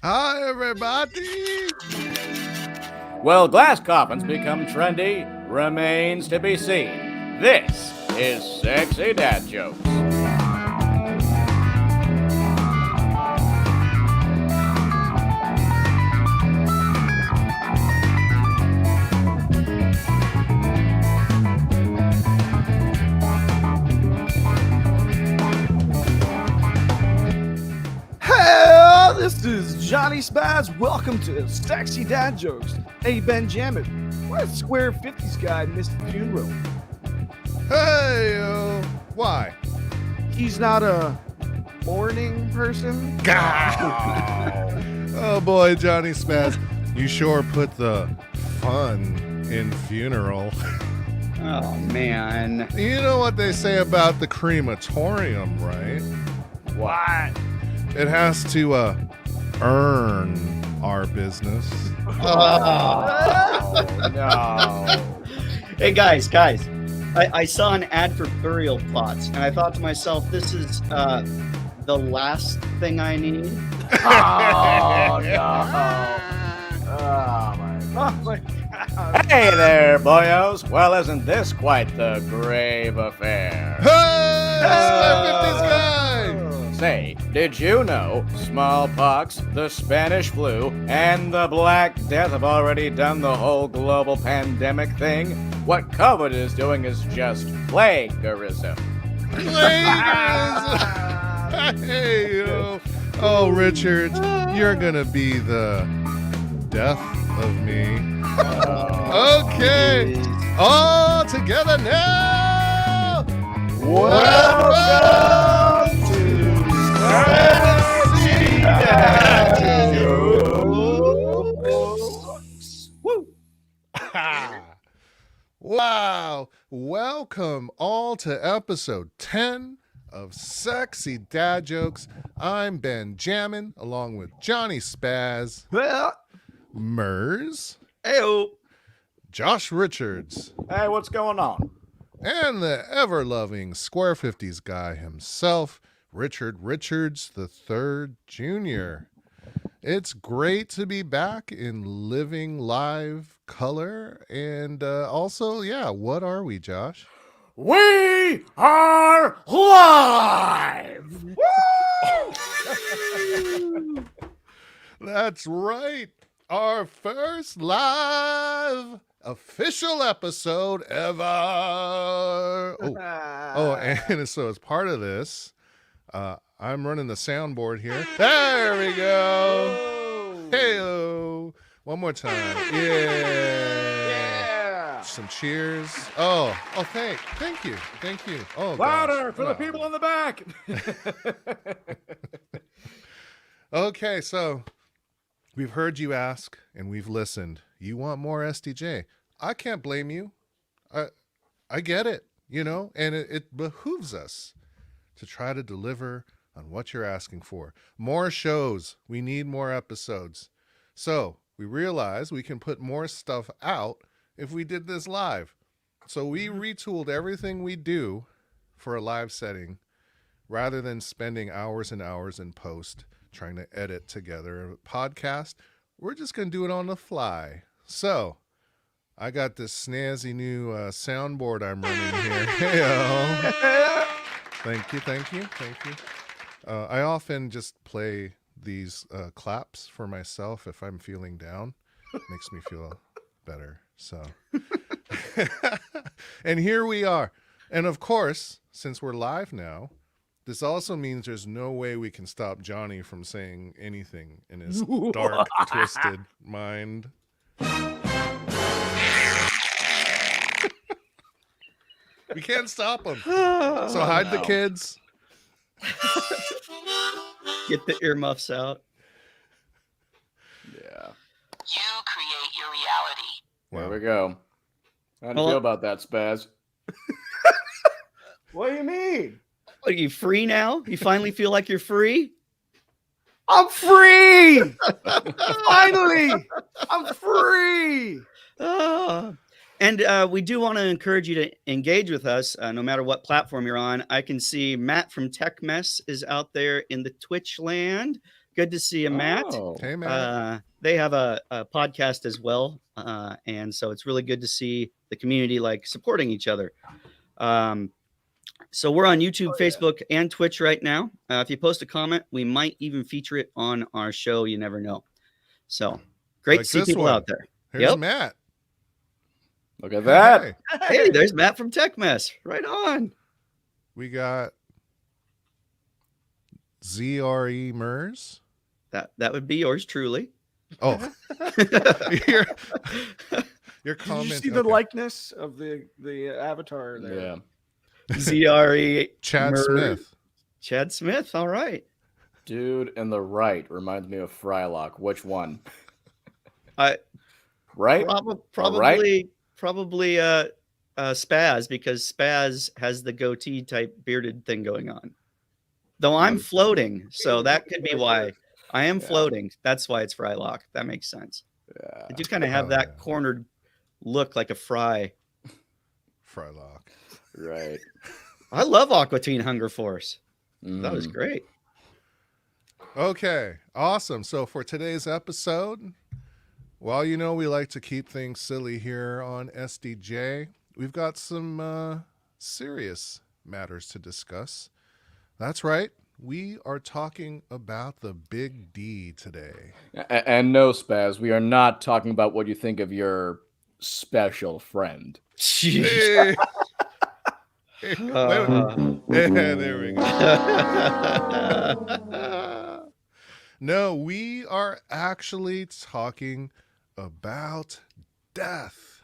Hi, everybody. Will glass coffins become trendy? Remains to be seen. This is Sexy Dad Jokes. Hey, this is Johnny Spaz. Welcome to Sexy Dad Jokes. Hey, Benjamin, why is Square 50s guy missed the funeral? Hey, why? He's not a morning person? Oh, boy, Johnny Spaz. You sure put the fun in funeral. Oh, man. You know what they say about the crematorium, right? What? It has to earn our business. Oh, no. Hey, guys. I saw an ad for burial plots, and I thought to myself, this is the last thing I need. Oh, no. Oh, my Oh my God. Hey there, boyos. Well, isn't this quite the grave affair? Hey, Square 50s guy. Say, did you know smallpox, the Spanish flu, and the Black Death have already done the whole global pandemic thing? What COVID is doing is just plagiarism. Hey, oh, Richard, you're gonna be the death of me. Okay, all together now. Welcome to Sexy Dad Jokes. Woo! Wow! Welcome all to episode 10 of Sexy Dad Jokes. I'm Benjamin, along with Johnny Spaz, Well, Mers, Hey-o. Josh Richards, Hey, what's going on? and the ever-loving Square 50s guy himself, Richard Richards III Jr. It's great to be back in living live color. And also, yeah, what are we, Josh? We are live! That's right. Our first live official episode ever. Oh, and so as part of this, I'm running the soundboard here. There we go. Hey-o. One more time. Yeah. Some cheers. Oh, thank you. Oh, Louder gosh. for the people in the back! Okay, so we've heard you ask and we've listened. You want more SDJ. I can't blame you. I get it, and it behooves us to try to deliver on what you're asking for. More shows. We need more episodes. So we realize we can put more stuff out if we did this live. So we retooled everything we do for a live setting rather than spending hours and hours in post trying to edit together a podcast. We're just going to do it on the fly. So I got this snazzy new soundboard I'm running here. Hey-o. Thank you. I often just play these claps for myself if I'm feeling down. Makes me feel better. So, and here we are. And of course, since we're live now, this also means there's no way we can stop Johnny from saying anything in his dark, twisted mind. We can't stop him. So hide the kids. Get the earmuffs out. Yeah. You create your reality. There we go. How do you Well- feel about that, Spaz? What do you mean? What, are you free now? You finally feel like you're free? I'm free! Finally! I'm free! And we do want to encourage you to engage with us no matter what platform you're on. I can see Matt from Tech Mess is out there in the Twitch land. Good to see you, Matt. Oh. Hey, man. They have a podcast as well, and so it's really good to see the community like supporting each other. So we're on YouTube, Facebook, and Twitch right now. If you post a comment, we might even feature it on our show. You never know. So great Like to see this people one. out there. Here's Yep. Matt. Look at that. Hey, Hey, there's Matt from Tech Mess. Right on. we got ZRE Mers. That would be yours truly. Oh, your Did you comment. see the okay. likeness of the avatar there? Yeah. ZRE Chad Mer- Smith. Chad Smith. All right. Dude in the right reminds me of Frylock. Which one? I Right? probably Spaz, because Spaz has the goatee type bearded thing going on. Though I'm floating, so that could be why. I am floating. That's why it's Frylock. That makes sense. Yeah. I do kind of have Oh, that yeah. cornered look like a fry. Frylock. Right. I love Aqua Teen Hunger Force. That was Mm. great. Okay, awesome. So for today's episode, well, you know we like to keep things silly here on SDJ. We've got some serious matters to discuss. That's right. We are talking about the big D today. And no, Spaz, we are not talking about what you think of your special friend. Jeez. Hey. Wait, there we go. No, we are actually talking about death.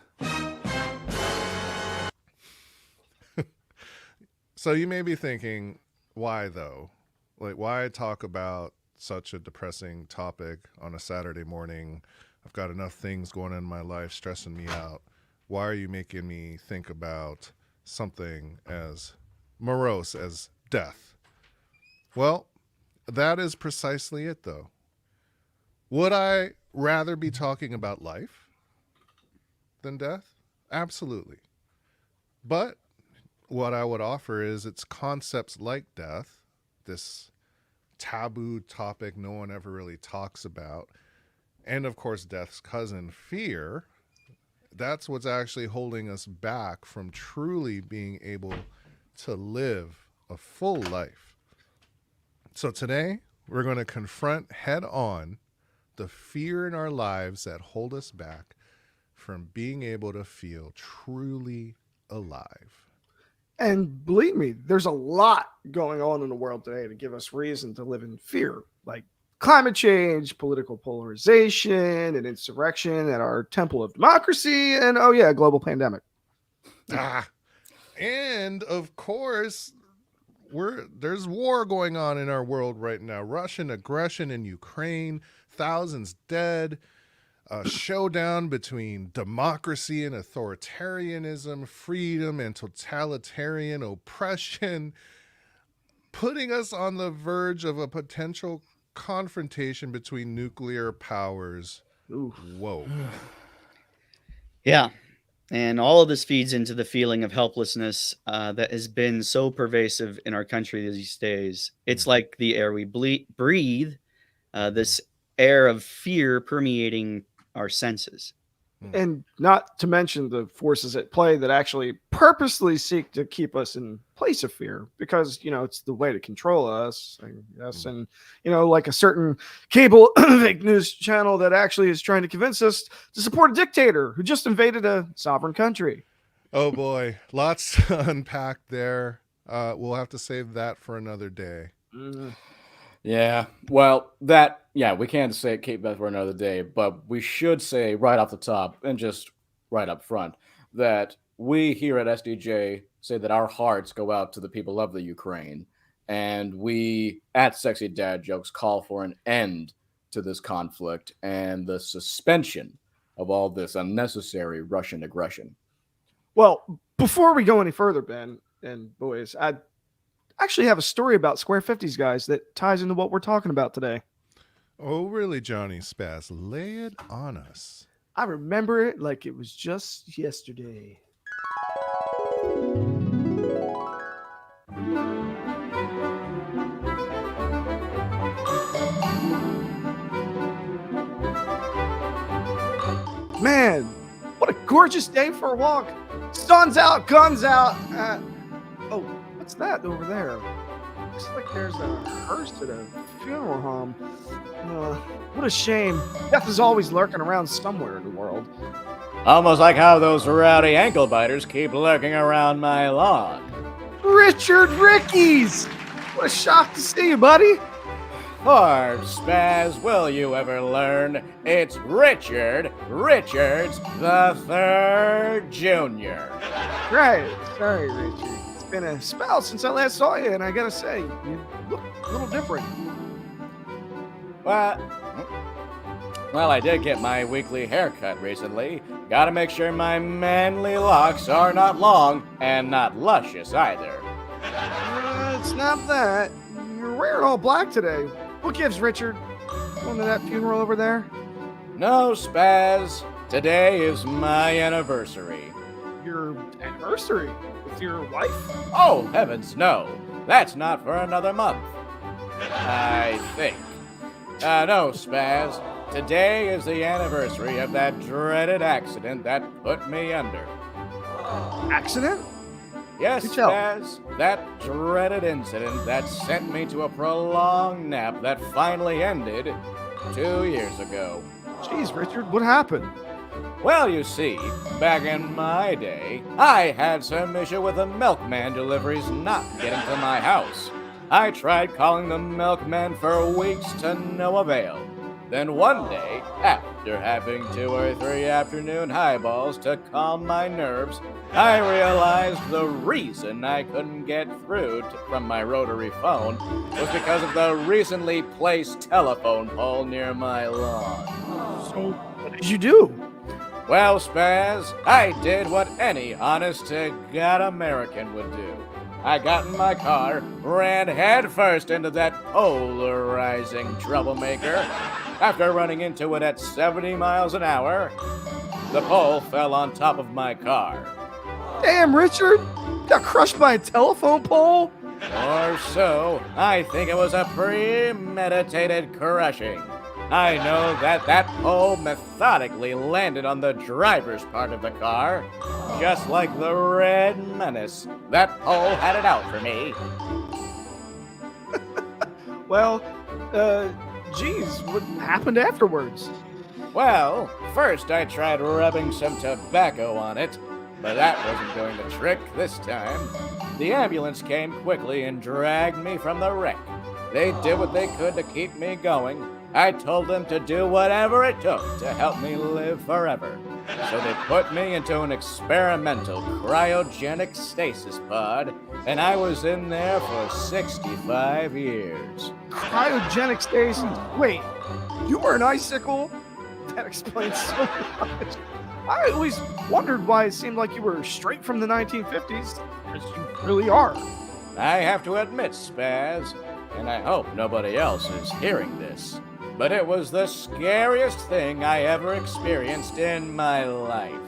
So you may be thinking, why though? Like, why talk about such a depressing topic on a Saturday morning? I've got enough things going on in my life stressing me out. Why are you making me think about something as morose as death? Well, that is precisely it, though. Would I rather be talking about life than death? Absolutely. But what I would offer is it's concepts like death, this taboo topic no one ever really talks about, and of course death's cousin, fear. That's what's actually holding us back from truly being able to live a full life. So today, we're going to confront head on the fear in our lives that hold us back from being able to feel truly alive. And believe me, there's a lot going on in the world today to give us reason to live in fear, like climate change, political polarization, and insurrection at our temple of democracy, and oh yeah, global pandemic. And of course, there's war going on in our world right now. Russian aggression in Ukraine, thousands dead, a showdown between democracy and authoritarianism, freedom and totalitarian oppression, putting us on the verge of a potential confrontation between nuclear powers. Ooh. Whoa. Yeah. And all of this feeds into the feeling of helplessness that has been so pervasive in our country these days. It's like the air we breathe, this air of fear permeating our senses. And not to mention the forces at play that actually purposely seek to keep us in place of fear, because it's the way to control us, I guess. And like a certain cable fake news channel that actually is trying to convince us to support a dictator who just invaded a sovereign country. Oh boy, lots to unpack there. We'll have to save that for another day. Yeah. Well, we can't say keep that for another day, but we should say right off the top and just right up front that we here at SDJ say that our hearts go out to the people of the Ukraine, and we at Sexy Dad Jokes call for an end to this conflict and the suspension of all this unnecessary Russian aggression. Well, before we go any further, Ben and boys, I actually have a story about Square 50s, guys, that ties into what we're talking about today. Oh, really, Johnny Spaz? Lay it on us. I remember it like it was just yesterday. Man, what a gorgeous day for a walk. Sun's out, guns out. Oh, what's that over there? Looks like there's a hearse at a funeral home. What a shame. Death is always lurking around somewhere in the world. Almost like how those rowdy ankle biters keep lurking around my lawn. Richard Rickies! What a shock to see you, buddy. Or, Spaz, will you ever learn? It's Richard Richards the Third Jr. Right. Sorry, Richard. It's been a spell since I last saw you, and I gotta say, you look a little different. Well, I did get my weekly haircut recently. Gotta make sure my manly locks are not long and not luscious either. It's not that. You're wearing all black today. What gives, Richard? Going to that funeral over there? No, Spaz. Today is my anniversary. Your anniversary? With your wife? Oh, heavens, no. That's not for another month. I think. No, Spaz. Today is the anniversary of that dreaded accident that put me under. Accident? Yes, Do tell. Spaz. That dreaded incident that sent me to a prolonged nap that finally ended 2 years ago. Jeez, Richard, what happened? Well, you see, back in my day, I had some issue with the milkman deliveries not getting to my house. I tried calling the milkman for weeks to no avail. Then one day, after having 2 or 3 afternoon highballs to calm my nerves, I realized the reason I couldn't get through from my rotary phone was because of the recently placed telephone pole near my lawn. So, what did you do? Well, Spaz, I did what any honest-to-God American would do. I got in my car, ran headfirst into that polarizing troublemaker. After running into it at 70 miles an hour, the pole fell on top of my car. Damn, Richard! Got crushed by a telephone pole? Or so, I think it was a premeditated crushing. I know that pole methodically landed on the driver's part of the car. Just like the Red Menace, that pole had it out for me. Well, geez, what happened afterwards? Well, first I tried rubbing some tobacco on it, but that wasn't doing the trick this time. The ambulance came quickly and dragged me from the wreck. They did what they could to keep me going. I told them to do whatever it took to help me live forever. So they put me into an experimental cryogenic stasis pod, and I was in there for 65 years. Cryogenic stasis? Wait, you were an icicle? That explains so much. I always wondered why it seemed like you were straight from the 1950s, as you really are. I have to admit, Spaz, and I hope nobody else is hearing this, but it was the scariest thing I ever experienced in my life.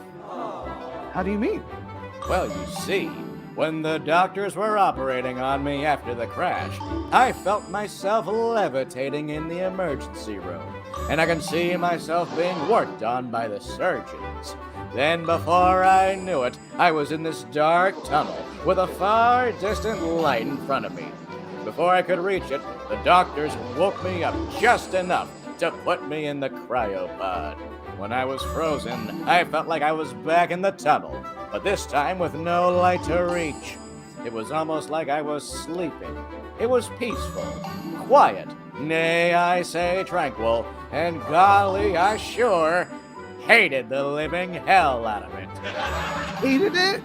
How do you mean? Well, you see, when the doctors were operating on me after the crash, I felt myself levitating in the emergency room, and I can see myself being worked on by the surgeons. Then, before I knew it, I was in this dark tunnel with a far distant light in front of me. Before I could reach it, the doctors woke me up just enough to put me in the cryopod. When I was frozen, I felt like I was back in the tunnel, but this time with no light to reach. It was almost like I was sleeping. It was peaceful, quiet, nay, I say tranquil, and golly, I sure hated the living hell out of it. Hated it?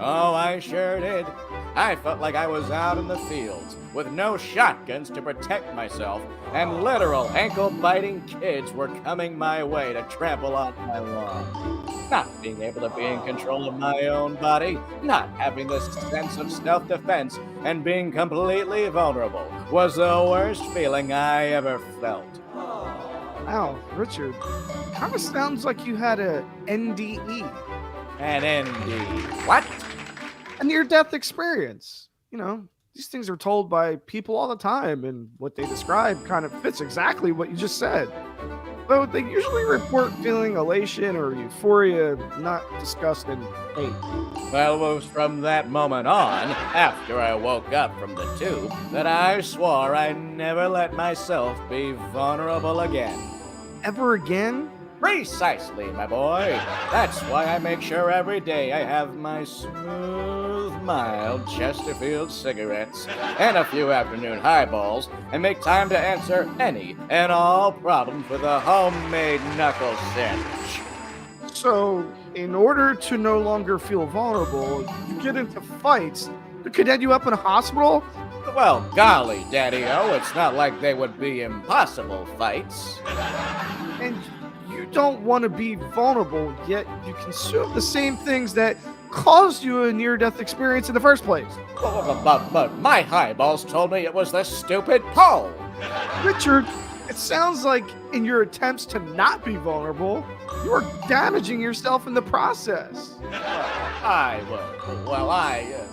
Oh, I sure did. I felt like I was out in the fields, with no shotguns to protect myself, and literal ankle-biting kids were coming my way to trample on my lawn. Not being able to be in control of my own body, not having this sense of self-defense, and being completely vulnerable was the worst feeling I ever felt. Wow, Richard, kind of sounds like you had a NDE. An ND. What? A near-death experience. You know, these things are told by people all the time, and what they describe kind of fits exactly what you just said. though they usually report feeling elation or euphoria, not disgust and hate. Well, it was from that moment on, after I woke up from the tube, that I swore I'd never let myself be vulnerable again. Ever again? Precisely, my boy. That's why I make sure every day I have my smooth, mild Chesterfield cigarettes and a few afternoon highballs and make time to answer any and all problems with a homemade knuckle sandwich. So, in order to no longer feel vulnerable, you get into fights that could end you up in a hospital? Well, golly, Daddy-O, it's not like they would be impossible fights. And you don't want to be vulnerable, yet you consume the same things that caused you a near-death experience in the first place. But my highballs told me it was the stupid pole. Richard, it sounds like in your attempts to not be vulnerable, you are damaging yourself in the process.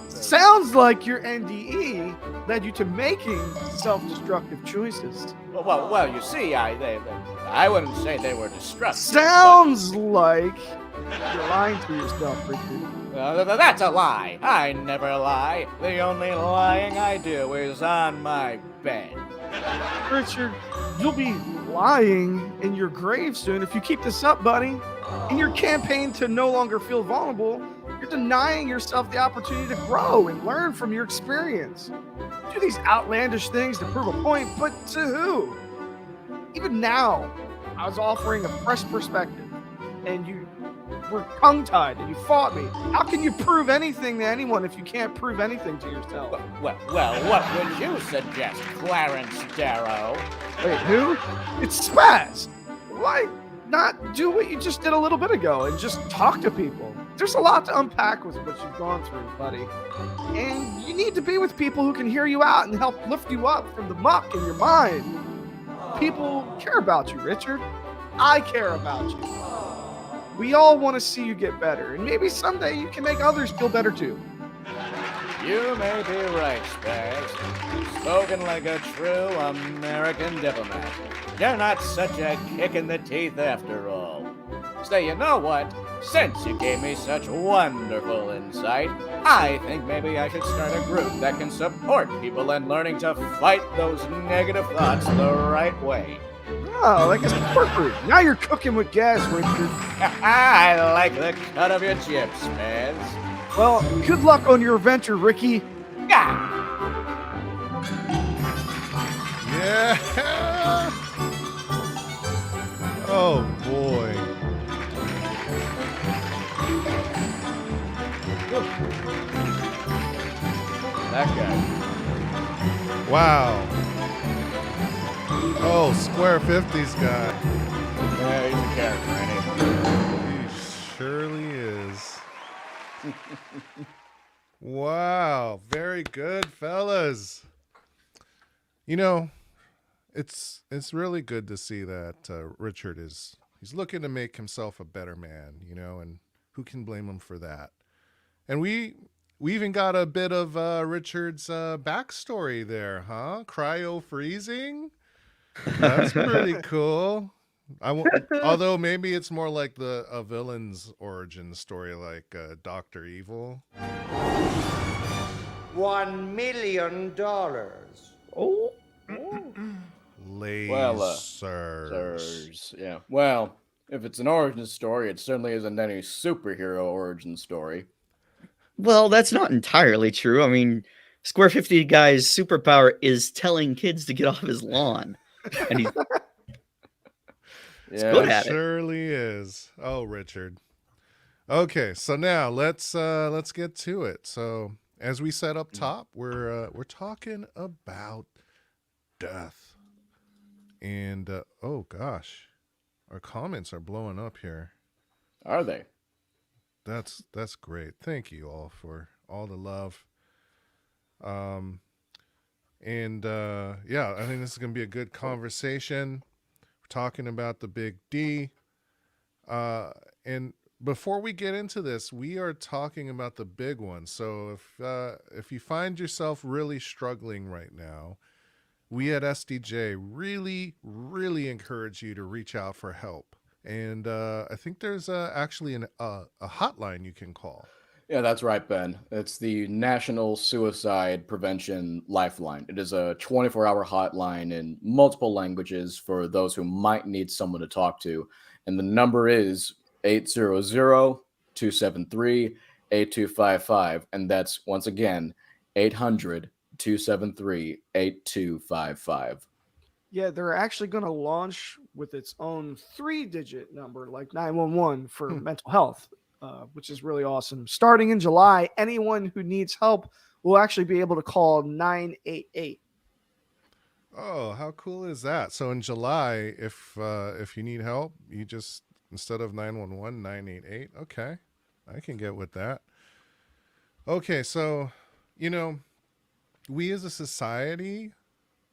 Sounds like your NDE led you to making self-destructive choices. Well, you see, I wouldn't say they were destructive. Sounds like you're lying to yourself, Richard. That's a lie. I never lie. The only lying I do is on my bed. Richard, you'll be lying in your grave soon if you keep this up, buddy. In your campaign to no longer feel vulnerable, you're denying yourself the opportunity to grow and learn from your experience. Do these outlandish things to prove a point, but to who? Even now, I was offering a fresh perspective, and you were tongue-tied and you fought me. How can you prove anything to anyone if you can't prove anything to yourself? Well, what would you suggest, Clarence Darrow? Wait, who? It's Spaz. Why not do what you just did a little bit ago and just talk to people? There's a lot to unpack with what you've gone through, buddy. And you need to be with people who can hear you out and help lift you up from the muck in your mind. People care about you, Richard. I care about you. We all want to see you get better, and maybe someday you can make others feel better too. You may be right, Spaz. Spoken like a true American diplomat. You're not such a kick in the teeth after all. So you know what? Since you gave me such wonderful insight, I think maybe I should start a group that can support people in learning to fight those negative thoughts the right way. Oh, like a support group. Now you're cooking with gas, Richard. I like the cut of your chips, Spaz. Well, good luck on your venture, Ricky. Ah! Yeah. Oh boy. That guy. Wow. Oh, Square 50's guy. Yeah, he's a character, ain't he? He surely is. Wow. Very good, fellas. You know, it's really good to see that Richard he's looking to make himself a better man, you know, and who can blame him for that? And we even got a bit of Richard's backstory there, huh? Cryo freezing. That's pretty cool. Although maybe it's more like a villain's origin story, like Dr. Evil. $1 million. Oh. Lasers. Sirs. Yeah. Well, if it's an origin story, it certainly isn't any superhero origin story. Well, that's not entirely true. I mean, Square 50 guy's superpower is telling kids to get off his lawn. And he's Yeah, good at it. Surely is. Oh, Richard. Okay, so now let's get to it. So as we said up top, we're talking about death. And oh gosh, our comments are blowing up here. Are they? That's great. Thank you all for all the love. Yeah, I think this is gonna be a good conversation. We're talking about the big D. And before we get into this, we are talking about the big one. So if you find yourself really struggling right now, we at SDJ really, really encourage you to reach out for help. And I think there's actually a hotline you can call. Yeah, that's right, Ben. It's the National Suicide Prevention Lifeline. It is a 24-hour hotline in multiple languages for those who might need someone to talk to. And the number is 800-273-8255. And that's, once again, 800-273-8255. Yeah, they're actually going to launch with its own 3-digit number, like 911 for mental health, which is really awesome. Starting in July, anyone who needs help will actually be able to call 988. Oh, how cool is that? So in July, if you need help, you just, instead of 911, 988. Okay, I can get with that. Okay, so we as a society,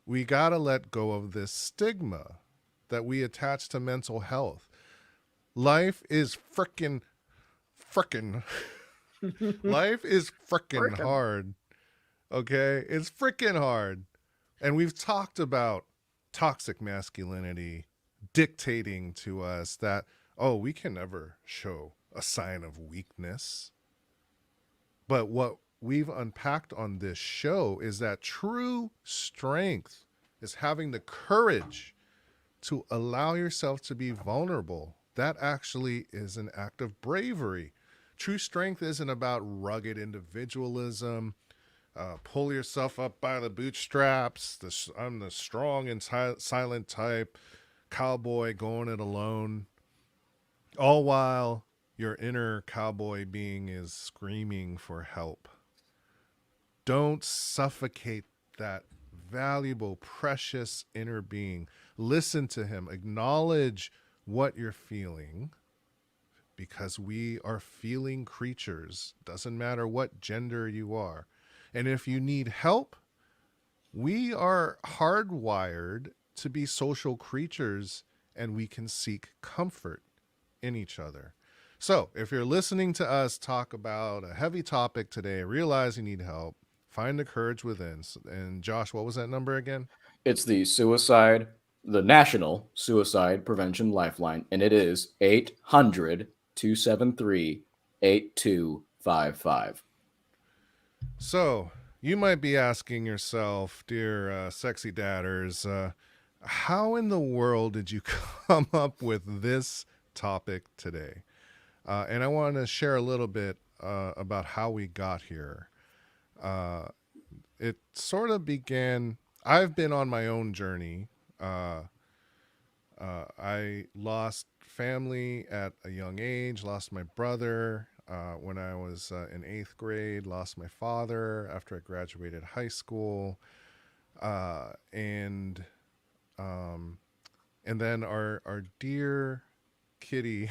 we gotta let go of this stigma that we attach to mental health. Life is frickin' life is frickin' Frickin'. hard. Okay, it's frickin' hard. And we've talked about toxic masculinity dictating to us that, oh, we can never show a sign of weakness. But what we've unpacked on this show is that true strength is having the courage to allow yourself to be vulnerable. That actually is an act of bravery. True strength isn't about rugged individualism. Pull yourself up by the bootstraps. I'm the strong and silent type, cowboy going it alone. All while your inner cowboy being is screaming for help. Don't suffocate that valuable, precious inner being. Listen to him. Acknowledge what you're feeling, because we are feeling creatures. Doesn't matter what gender you are. And if you need help, we are hardwired to be social creatures, and we can seek comfort in each other. So if you're listening to us talk about a heavy topic today, realize you need help, find the courage within. And Josh, what was that number again? It's the National Suicide Prevention Lifeline, and it is 800-273-8255. So you might be asking yourself, dear sexy dadders, how in the world did you come up with this topic today? And I want to share a little bit about how we got here. It sort of began, I've been on my own journey. I lost family at a young age, lost my brother when I was in 8th grade, lost my father after I graduated high school. And then our dear kitty,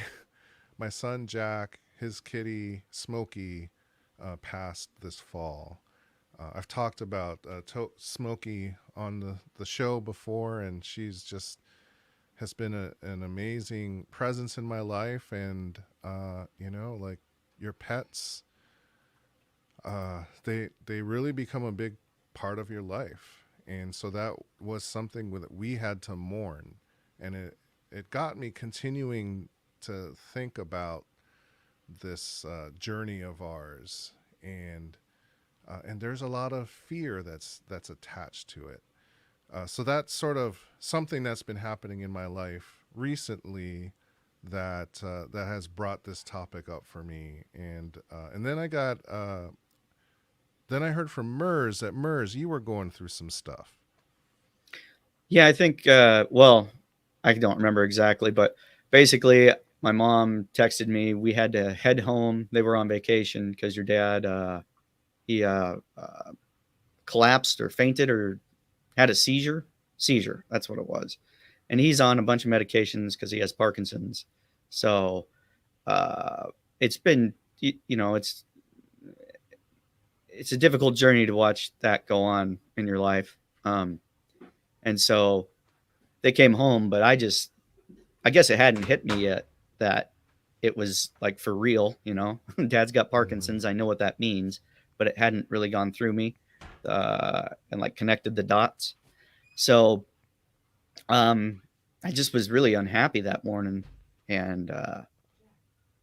my son Jack, his kitty Smokey, passed this fall. I've talked about Smokey on the show before, and she's just has been an amazing presence in my life. And like your pets, they really become a big part of your life. And so that was something that we had to mourn, and it got me continuing to think about this journey of ours. And there's a lot of fear that's attached to it. So that's sort of something that's been happening in my life recently that has brought this topic up for me. And then I heard from Mers that you were going through some stuff. Yeah, I think, well, I don't remember exactly, but basically my mom texted me. We had to head home. They were on vacation because your dad, he collapsed or fainted or had a seizure. That's what it was. And he's on a bunch of medications because he has Parkinson's. So it's been, it's a difficult journey to watch that go on in your life. And so they came home, but I guess it hadn't hit me yet that it was like for real, Dad's got Parkinson's. I know what that means, but it hadn't really gone through me and like connected the dots. So I just was really unhappy that morning, and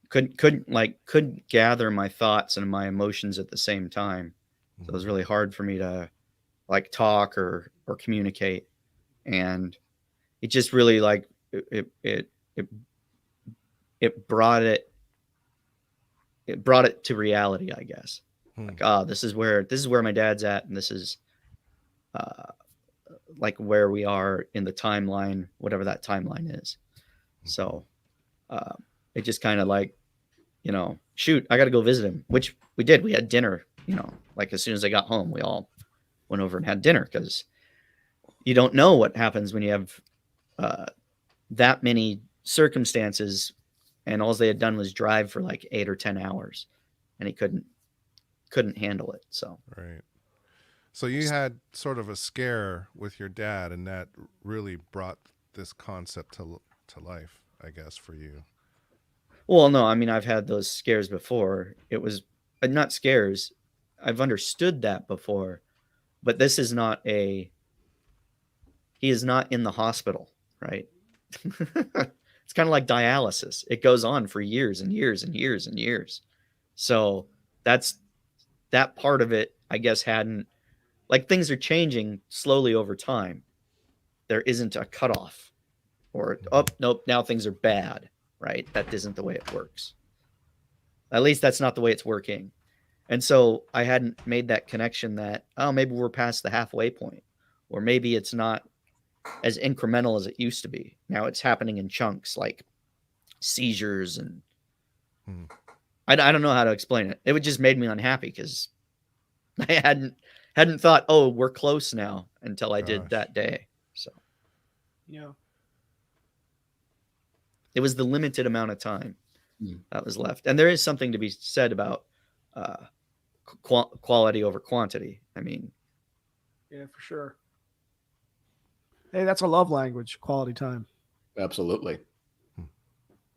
couldn't gather my thoughts and my emotions at the same time. So it was really hard for me to like talk or communicate, and it just really like it brought it to reality, I guess. Like, this is where my dad's at, and this is like where we are in the timeline, whatever that timeline is. So it just kind of like, shoot, I got to go visit him, which we did. We had dinner, like as soon as I got home, we all went over and had dinner, because you don't know what happens when you have that many circumstances, and all they had done was drive for like 8 or 10 hours, and he couldn't handle it. So Right. So you had sort of a scare with your dad, and that really brought this concept to life, I guess, for you. Well, no, I mean, I've had those scares before. It was not scares. I've understood that before, but this is not he is not in the hospital, right? It's kind of like dialysis. It goes on for years and years and years and years. So that part of it, I guess, hadn't, like, things are changing slowly over time. There isn't a cutoff or, oh, nope, now things are bad, right? That isn't the way it works. At least that's not the way it's working. And so I hadn't made that connection that, oh, maybe we're past the halfway point, or maybe it's not as incremental as it used to be. Now it's happening in chunks, like seizures, and I don't know how to explain it. It would just made me unhappy because I hadn't thought, oh, we're close now, until I did that day. So it was the limited amount of time that was left, and there is something to be said about quality over quantity. I mean, Yeah, for sure. Hey, that's a love language, quality time. Absolutely.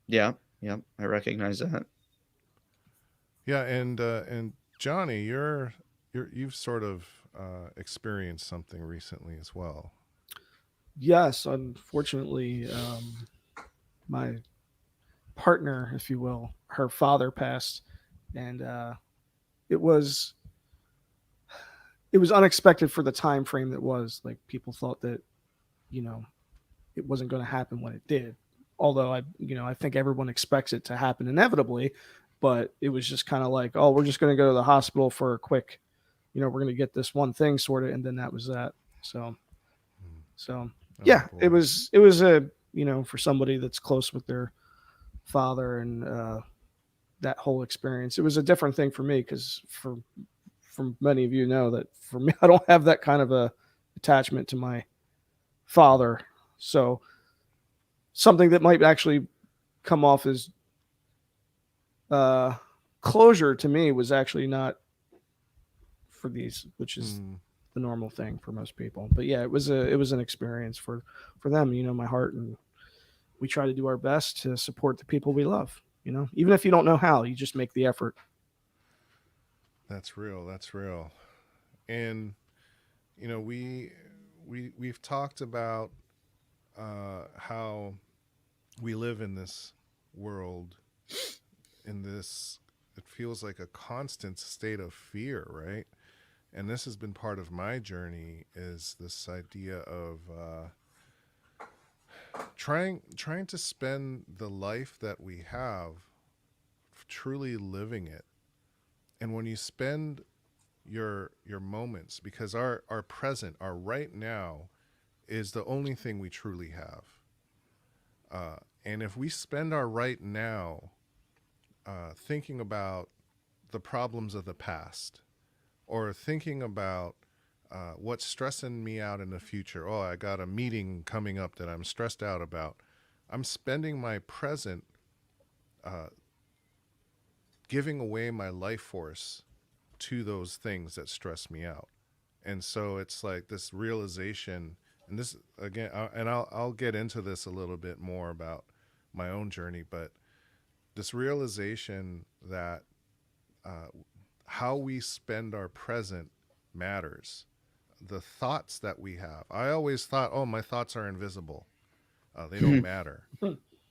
Yeah, I recognize that. Yeah, and Johnny, you've sort of experienced something recently as well. Yes, unfortunately, my partner, if you will, her father passed, and it was unexpected for the time frame that was. Like, people thought that, it wasn't going to happen when it did. Although I think everyone expects it to happen inevitably, but it was just kind of like, oh, we're just going to go to the hospital for a quick, we're going to get this one thing sorted, and then that was that. So yeah, boy. it was a, for somebody that's close with their father, and that whole experience, it was a different thing for me, because from many of you know that for me, I don't have that kind of a attachment to my father. So something that might actually come off as closure to me was actually not for these, which is the normal thing for most people. But yeah, it was an experience for them, my heart, and we try to do our best to support the people we love, even if you don't know how, you just make the effort. That's real. And we've talked about how we live in this world, it feels like a constant state of fear, right? And this has been part of my journey, is this idea of trying to spend the life that we have truly living it. And when you spend your moments, because our present, our right now, is the only thing we truly have. And if we spend our right now thinking about the problems of the past, or thinking about what's stressing me out in the future, oh, I got a meeting coming up that I'm stressed out about, I'm spending my present giving away my life force to those things that stress me out. And so it's like this realization, and this again, and I'll get into this a little bit more about my own journey, but this realization that how we spend our present matters. the thoughts that we have. I always thought, oh, my thoughts are invisible. They don't matter,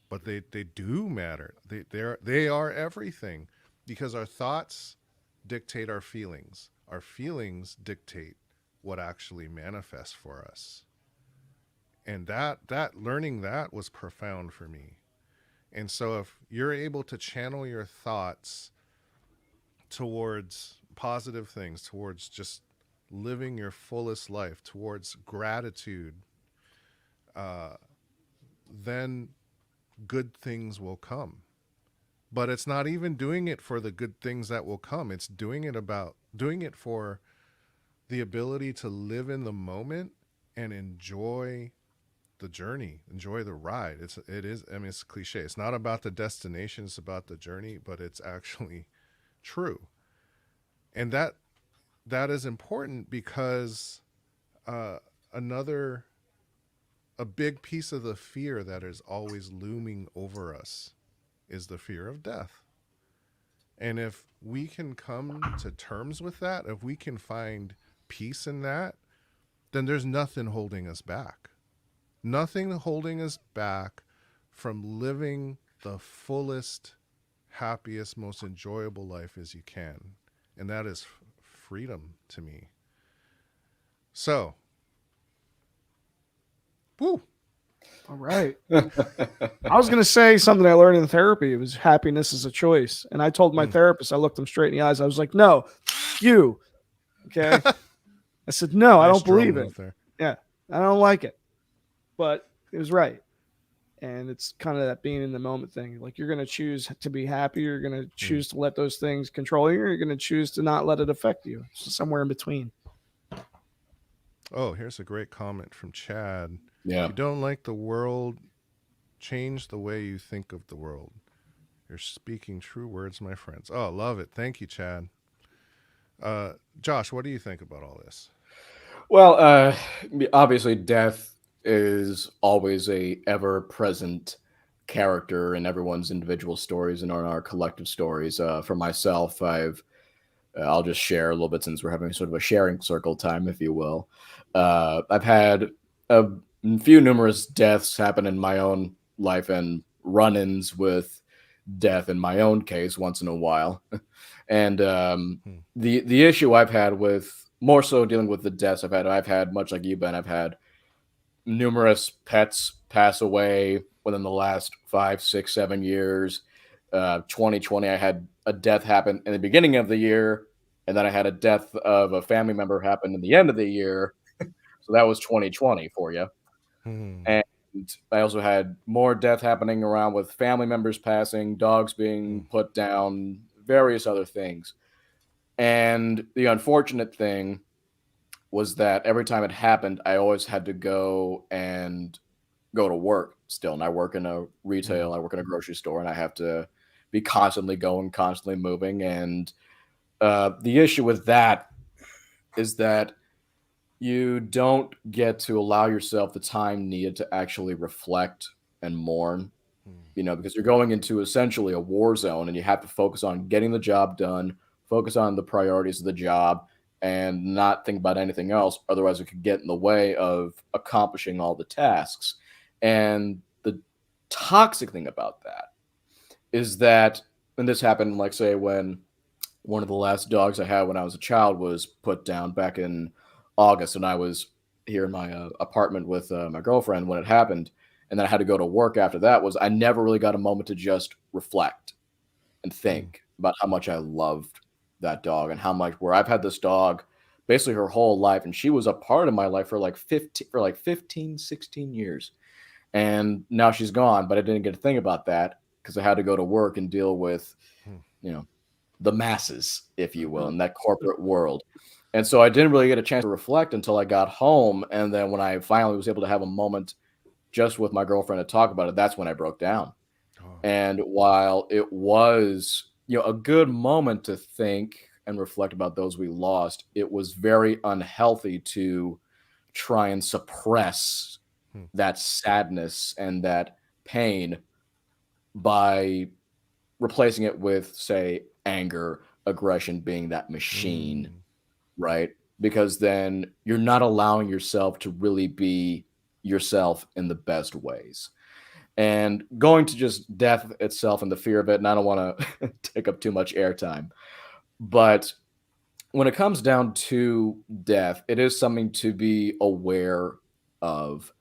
but they do matter. They are everything, because our thoughts dictate our feelings. Our feelings dictate what actually manifests for us. And that learning that was profound for me. And so if you're able to channel your thoughts towards positive things, towards just living your fullest life, towards gratitude, then good things will come. But it's not even doing it for the good things that will come. It's doing it for the ability to live in the moment and enjoy the journey, enjoy the ride. It is, I mean, it's a cliche. It's not about the destination, it's about the journey, but it's actually true. And that is important because a big piece of the fear that is always looming over us is the fear of death. And if we can come to terms with that, if we can find peace in that, then there's nothing holding us back. Nothing holding us back from living the fullest, happiest, most enjoyable life as you can. And that is freedom to me. So, woo. All right. I was going to say something I learned in therapy. It was happiness is a choice. And I told my therapist, I looked him straight in the eyes. I was like, no, you. Okay. I said, no, I don't believe it. Yeah. I don't like it. But it was right. And it's kind of that being in the moment thing. Like, you're going to choose to be happy. You're going to choose to let those things control you. Or you're going to choose to not let it affect you. So somewhere in between. Oh, here's a great comment from Chad. Yeah. If you don't like the world, change the way you think of the world. You're speaking true words, my friends. Oh, love it. Thank you, Chad. Josh, what do you think about all this? Well, obviously, death is always a ever-present character in everyone's individual stories and in our collective stories. For myself, I'll just share a little bit since we're having sort of a sharing circle time, if you will. I've had a few numerous deaths happen in my own life and run-ins with death in my own case once in a while. And the issue I've had with more so dealing with the deaths I've had much like you, Ben, I've had numerous pets pass away within the last 5, 6, 7 years. 2020, I had a death happen in the beginning of the year, and then I had a death of a family member happen in the end of the year. So that was 2020 for you. And I also had more death happening around with family members passing, dogs being put down, various other things. And the unfortunate thing was that every time it happened, I always had to go to work still. And I work in a retail, I work in a grocery store, and I have to be constantly going, constantly moving. And the issue with that is that you don't get to allow yourself the time needed to actually reflect and mourn, because you're going into essentially a war zone and you have to focus on getting the job done, focus on the priorities of the job, and not think about anything else. Otherwise, it could get in the way of accomplishing all the tasks. And the toxic thing about that is that, and this happened, like, say, when one of the last dogs I had when I was a child was put down back in August, and I was here in my apartment with my girlfriend when it happened, and then I had to go to work after that. I never really got a moment to just reflect and think about how much I loved that dog and how much, where I've had this dog basically her whole life, and she was a part of my life for like 15, 16 years. And now she's gone, but I didn't get to think about that because I had to go to work and deal with, the masses, if you will, in that corporate world. And so I didn't really get a chance to reflect until I got home. And then when I finally was able to have a moment just with my girlfriend to talk about it, that's when I broke down. And while it was, a good moment to think and reflect about those we lost, it was very unhealthy to try and suppress that sadness and that pain by replacing it with, say, anger, aggression, being that machine, right? because then you're not allowing yourself to really be yourself in the best ways. And going to just death itself and the fear of it, and I don't want to take up too much airtime, but when it comes down to death, it is something to be aware of,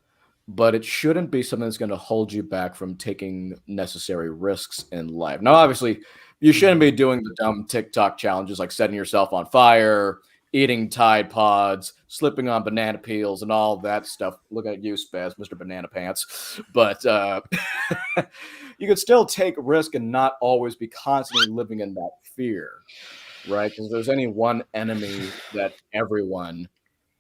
but it shouldn't be something that's going to hold you back from taking necessary risks in life. Now, obviously, you shouldn't be doing the dumb TikTok challenges like setting yourself on fire, eating Tide Pods, slipping on banana peels, and all that stuff. Look at you, Spaz, Mr. Banana Pants. But you could still take risk and not always be constantly living in that fear, right? Because there's any one enemy that everyone,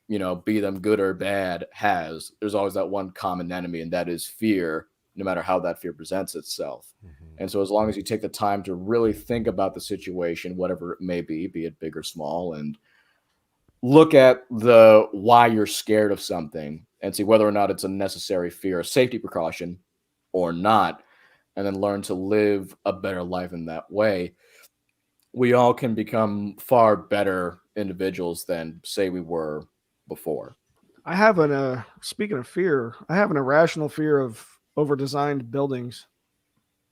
be them good or bad, has. There's always that one common enemy, and that is fear, no matter how that fear presents itself. And so as long as you take the time to really think about the situation, whatever it may be it big or small, and look at the why you're scared of something and see whether or not it's a necessary fear, a safety precaution or not, and then learn to live a better life in that way, we all can become far better individuals than say we were before. I have speaking of fear, I have an irrational fear of over-designed buildings.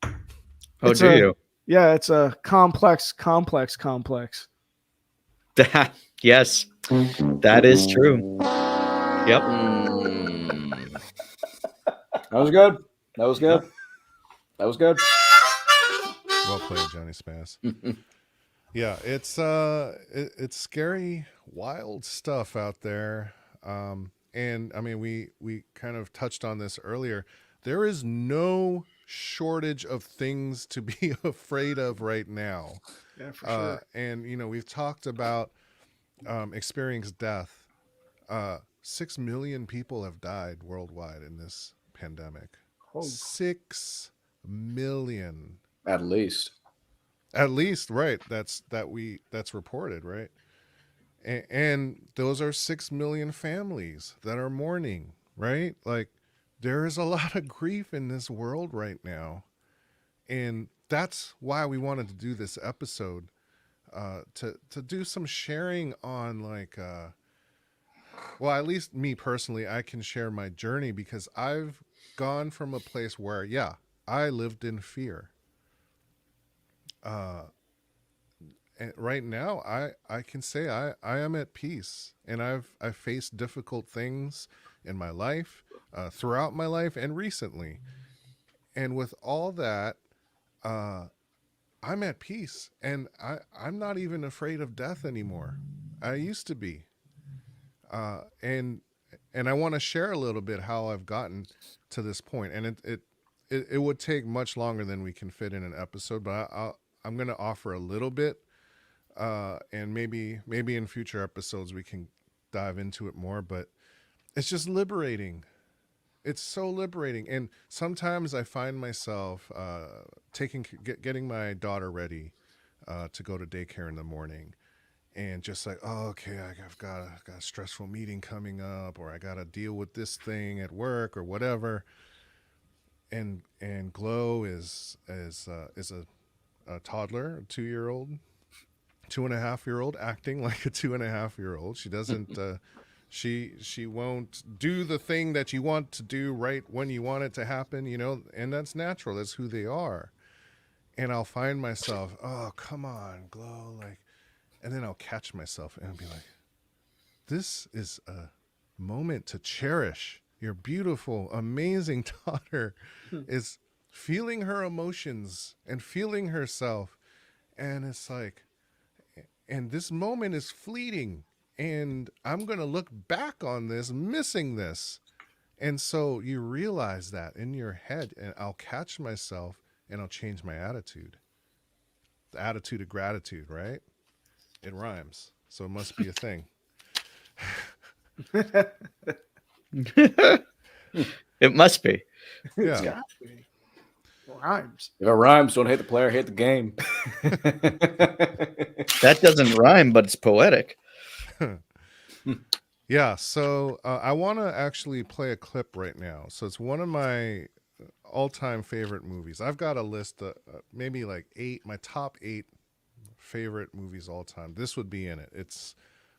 Oh, It's do a- you? Yeah, it's a complex. Yes, that is true. Yep. That was good. That was good. That was good. Well played, Johnny Spaz. Yeah, it's scary, wild stuff out there. And I mean, we kind of touched on this earlier. There is no shortage of things to be afraid of right now. Yeah, for sure. And we've talked about experienced death. 6 million people have died worldwide in this pandemic. Oh, 6 million. At least. At least, right? That's reported, right? And those are 6 million families that are mourning, right? Like, there is a lot of grief in this world right now, and that's why we wanted to do this episode, to do some sharing on, like, well, at least me personally, I can share my journey because I've gone from a place where, yeah, I lived in fear. And right now, I can say I am at peace, and I've faced difficult things in my life, throughout my life, and recently. And with all that, I'm at peace, and I'm not even afraid of death anymore. I used to be, and I want to share a little bit how I've gotten to this point, and it would take much longer than we can fit in an episode, but I'm going to offer a little bit. And maybe in future episodes we can dive into it more, but it's just liberating. It's so liberating. And sometimes I find myself getting my daughter ready to go to daycare in the morning, and just like, oh, okay, I've got a stressful meeting coming up, or I got to deal with this thing at work or whatever. And Glow is a toddler, a 2-year-old, 2.5-year-old, acting like a 2.5-year-old. She doesn't she won't do the thing that you want to do right when you want it to happen, and that's natural. That's who they are. And I'll find myself, oh, come on, Glow, like, and then I'll catch myself and I'll be like, this is a moment to cherish. Your beautiful, amazing daughter is feeling her emotions and feeling herself. And it's like, and this moment is fleeting, and I'm going to look back on this missing this. And so you realize that in your head, and I'll catch myself and I'll change my attitude. The attitude of gratitude, right? It rhymes, so it must be a thing. It must be. Yeah. Rhymes. If it rhymes, don't hate the player, hate the game. That doesn't rhyme, but it's poetic. Yeah, so I want to actually play a clip right now. So it's one of my all-time favorite movies. I've got a list of maybe like 8, my top 8 favorite movies all time. This would be in it. It's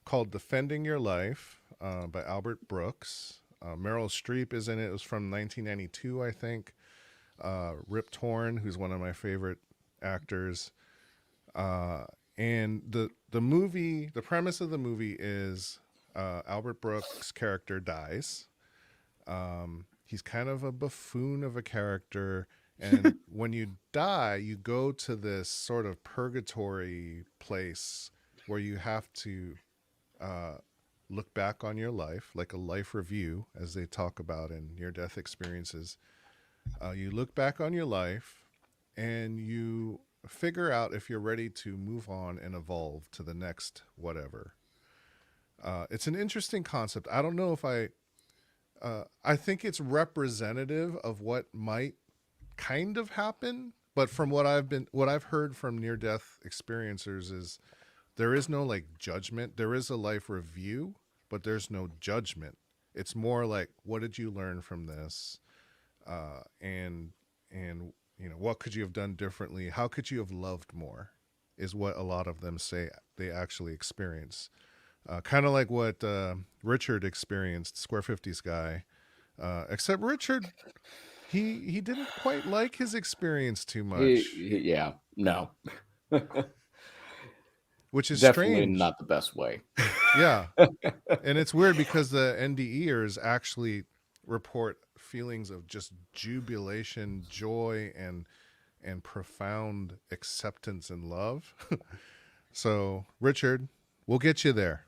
called Defending Your Life by Albert Brooks. Meryl Streep is in it. It was from 1992, I think. Rip Torn, who's one of my favorite actors. And the movie, the premise of the movie is Albert Brooks' character dies. He's kind of a buffoon of a character. And when you die, you go to this sort of purgatory place where you have to look back on your life, like a life review, as they talk about in near-death experiences. You look back on your life and you figure out if you're ready to move on and evolve to the next whatever. It's an interesting concept. I don't know if I think it's representative of what might kind of happen, but from what I've heard from near-death experiencers is there is no like judgment. There is a life review, but there's no judgment. It's more like, what did you learn from this? And what could you have done differently? How could you have loved more? Is what a lot of them say they actually experience. Kind of like what Richard experienced, Square 50's guy. Except Richard, he didn't quite like his experience too much. Yeah, no. Which is definitely strange. Not the best way. Yeah. And it's weird because the NDEers actually report feelings of just jubilation, joy, and profound acceptance and love. So, Richard, we'll get you there.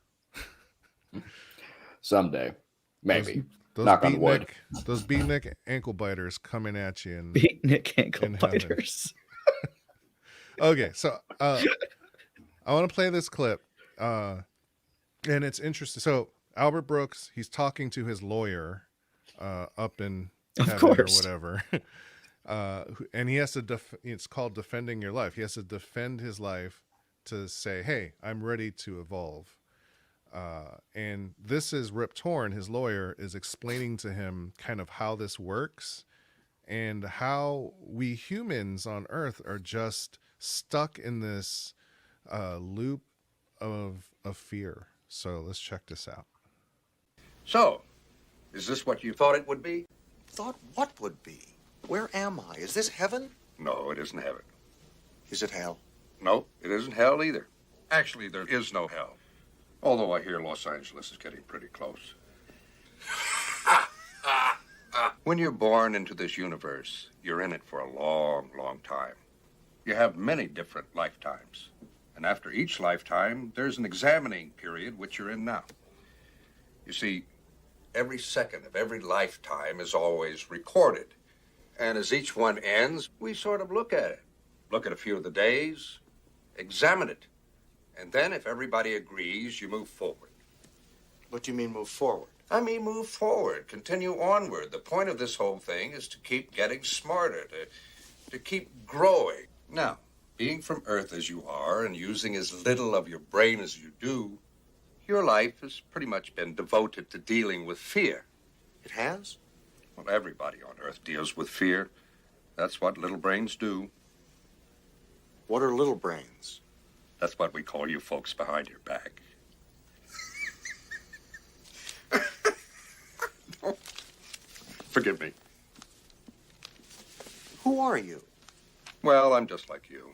Someday. Maybe. Those Knock on wood. Those beatnik ankle biters coming at you. Beatnik ankle in heaven. biters. Okay, so I want to play this clip. And it's interesting. So Albert Brooks, he's talking to his lawyer up in heaven or whatever. And he has to, it's called Defending Your Life. He has to defend his life to say, hey, I'm ready to evolve. And this is Rip Torn, his lawyer, is explaining to him kind of how this works and how we humans on Earth are just stuck in this loop of fear. So let's check this out. So, is this what you thought it would be? Thought what would be? Where am I? Is this heaven? No, it isn't heaven. Is it hell? No, it isn't hell either. Actually, there is no hell. Although I hear Los Angeles is getting pretty close. When you're born into this universe, you're in it for a long, long time. You have many different lifetimes. And after each lifetime, there's an examining period, which you're in now. You see, every second of every lifetime is always recorded. And as each one ends, we sort of look at it. Look at a few of the days, examine it. And then if everybody agrees, you move forward. What do you mean move forward? I mean move forward, continue onward. The point of this whole thing is to keep getting smarter, to keep growing. Now, being from Earth as you are and using as little of your brain as you do, your life has pretty much been devoted to dealing with fear. It has? Well, everybody on Earth deals with fear. That's what little brains do. What are little brains? That's what we call you folks behind your back. Forgive me. Who are you? Well, I'm just like you.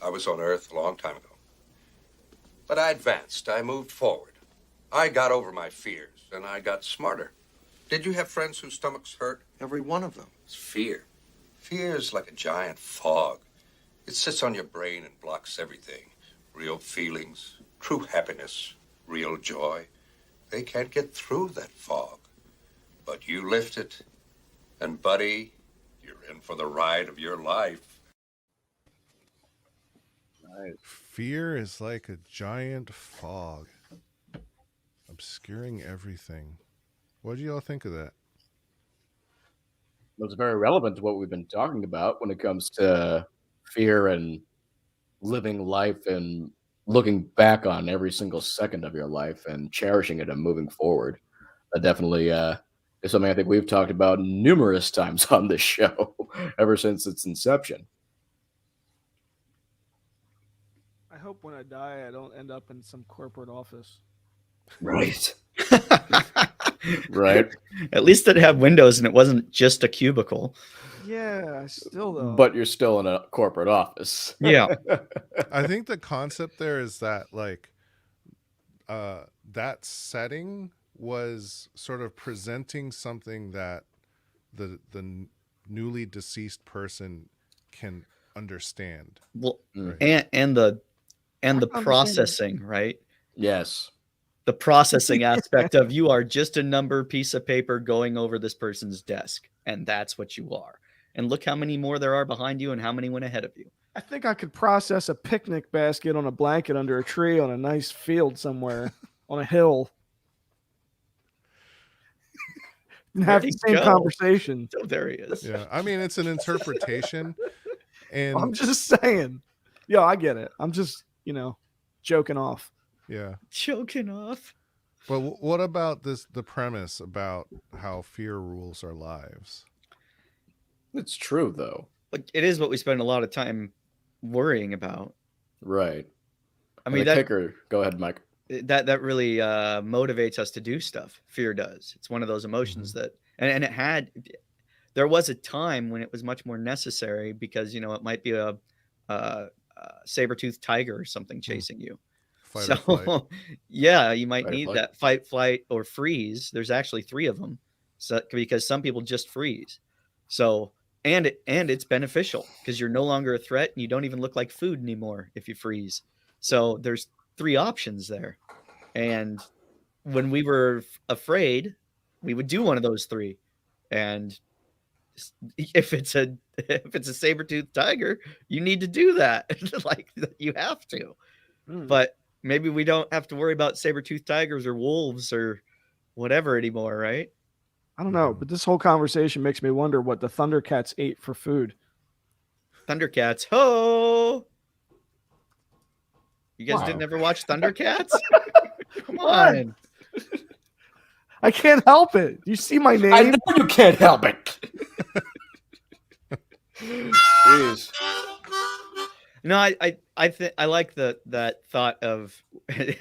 I was on Earth a long time ago. But I advanced. I moved forward. I got over my fears, and I got smarter. Did you have friends whose stomachs hurt? Every one of them. It's fear. Fear is like a giant fog. It sits on your brain and blocks everything. Real feelings, true happiness, real joy. They can't get through that fog. But you lift it, and buddy, you're in for the ride of your life. Fear is like a giant fog, obscuring everything. What do y'all think of that? It's very relevant to what we've been talking about when it comes to fear and living life and looking back on every single second of your life and cherishing it and moving forward. That definitely is something I think we've talked about numerous times on this show ever since its inception. I hope when I die, I don't end up in some corporate office. Right. Right. At least it had windows and it wasn't just a cubicle. Yeah, still though. But you're still in a corporate office. Yeah. I think the concept there is that like that setting was sort of presenting something that the newly deceased person can understand. Well, Right. and the Understand. processing, right? Yes. The processing aspect of you are just a number piece of paper going over this person's desk, and that's what you are. And look how many more there are behind you and how many went ahead of you. I think I could process a picnic basket on a blanket under a tree on a nice field somewhere on a hill and have There the you same go. conversation. Oh, there he is. Yeah. I mean, it's an interpretation. And I'm just saying. Yeah, I get it. I'm just, joking off. yeah. Choking off. But what about the premise about how fear rules our lives? It's true, though. Like, it is what we spend a lot of time worrying about. Right. I And mean, the that kicker. Go ahead, Mike. that really motivates us to do stuff. Fear does. It's one of those emotions that, and there was a time when it was much more necessary because it might be a saber-toothed tiger or something chasing you. Fight or flight. Yeah, you might Fight or need flight. that fight, flight, or freeze. There's actually 3 of them, so because some people just freeze. So and it's beneficial because you're no longer a threat and you don't even look like food anymore if you freeze. So there's 3 options there, and when we were afraid, we would do one of those 3, and if it's a saber-toothed tiger, you need to do that. Like, you have to. But maybe we don't have to worry about saber-toothed tigers or wolves or whatever anymore, right? I don't know, but this whole conversation makes me wonder what the Thundercats ate for food. Thundercats, ho! You guys Wow. didn't ever watch Thundercats? Come What? on. I can't help it. You see my name? I know you can't help it. Jeez. No, I think I like that thought of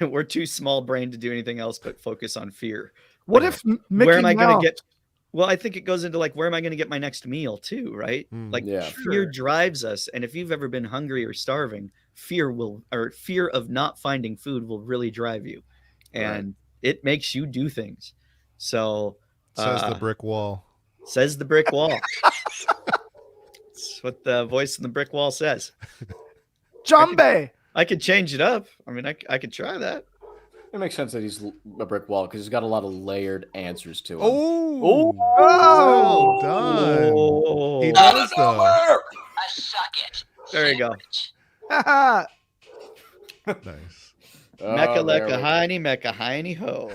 we're too small brained to do anything else but focus on fear. What Like, if Mickey where am I going Mouse- to get? Well, I think it goes into like, where am I going to get my next meal too, right? Like, Yeah. fear drives us, and if you've ever been hungry or starving, fear of not finding food will really drive you, and it makes you do things. So Says the brick wall. says the brick wall. That's what the voice in the brick wall says. Jambe? I could change it up. I mean, I could try that. It makes sense that he's a brick wall because he's got a lot of layered answers to him. Oh, Oh! well done. Oh. He does though. I suck it. There you go. Haha. Nice. Oh, Mecca there lecca we go. hiney mecca hiney ho.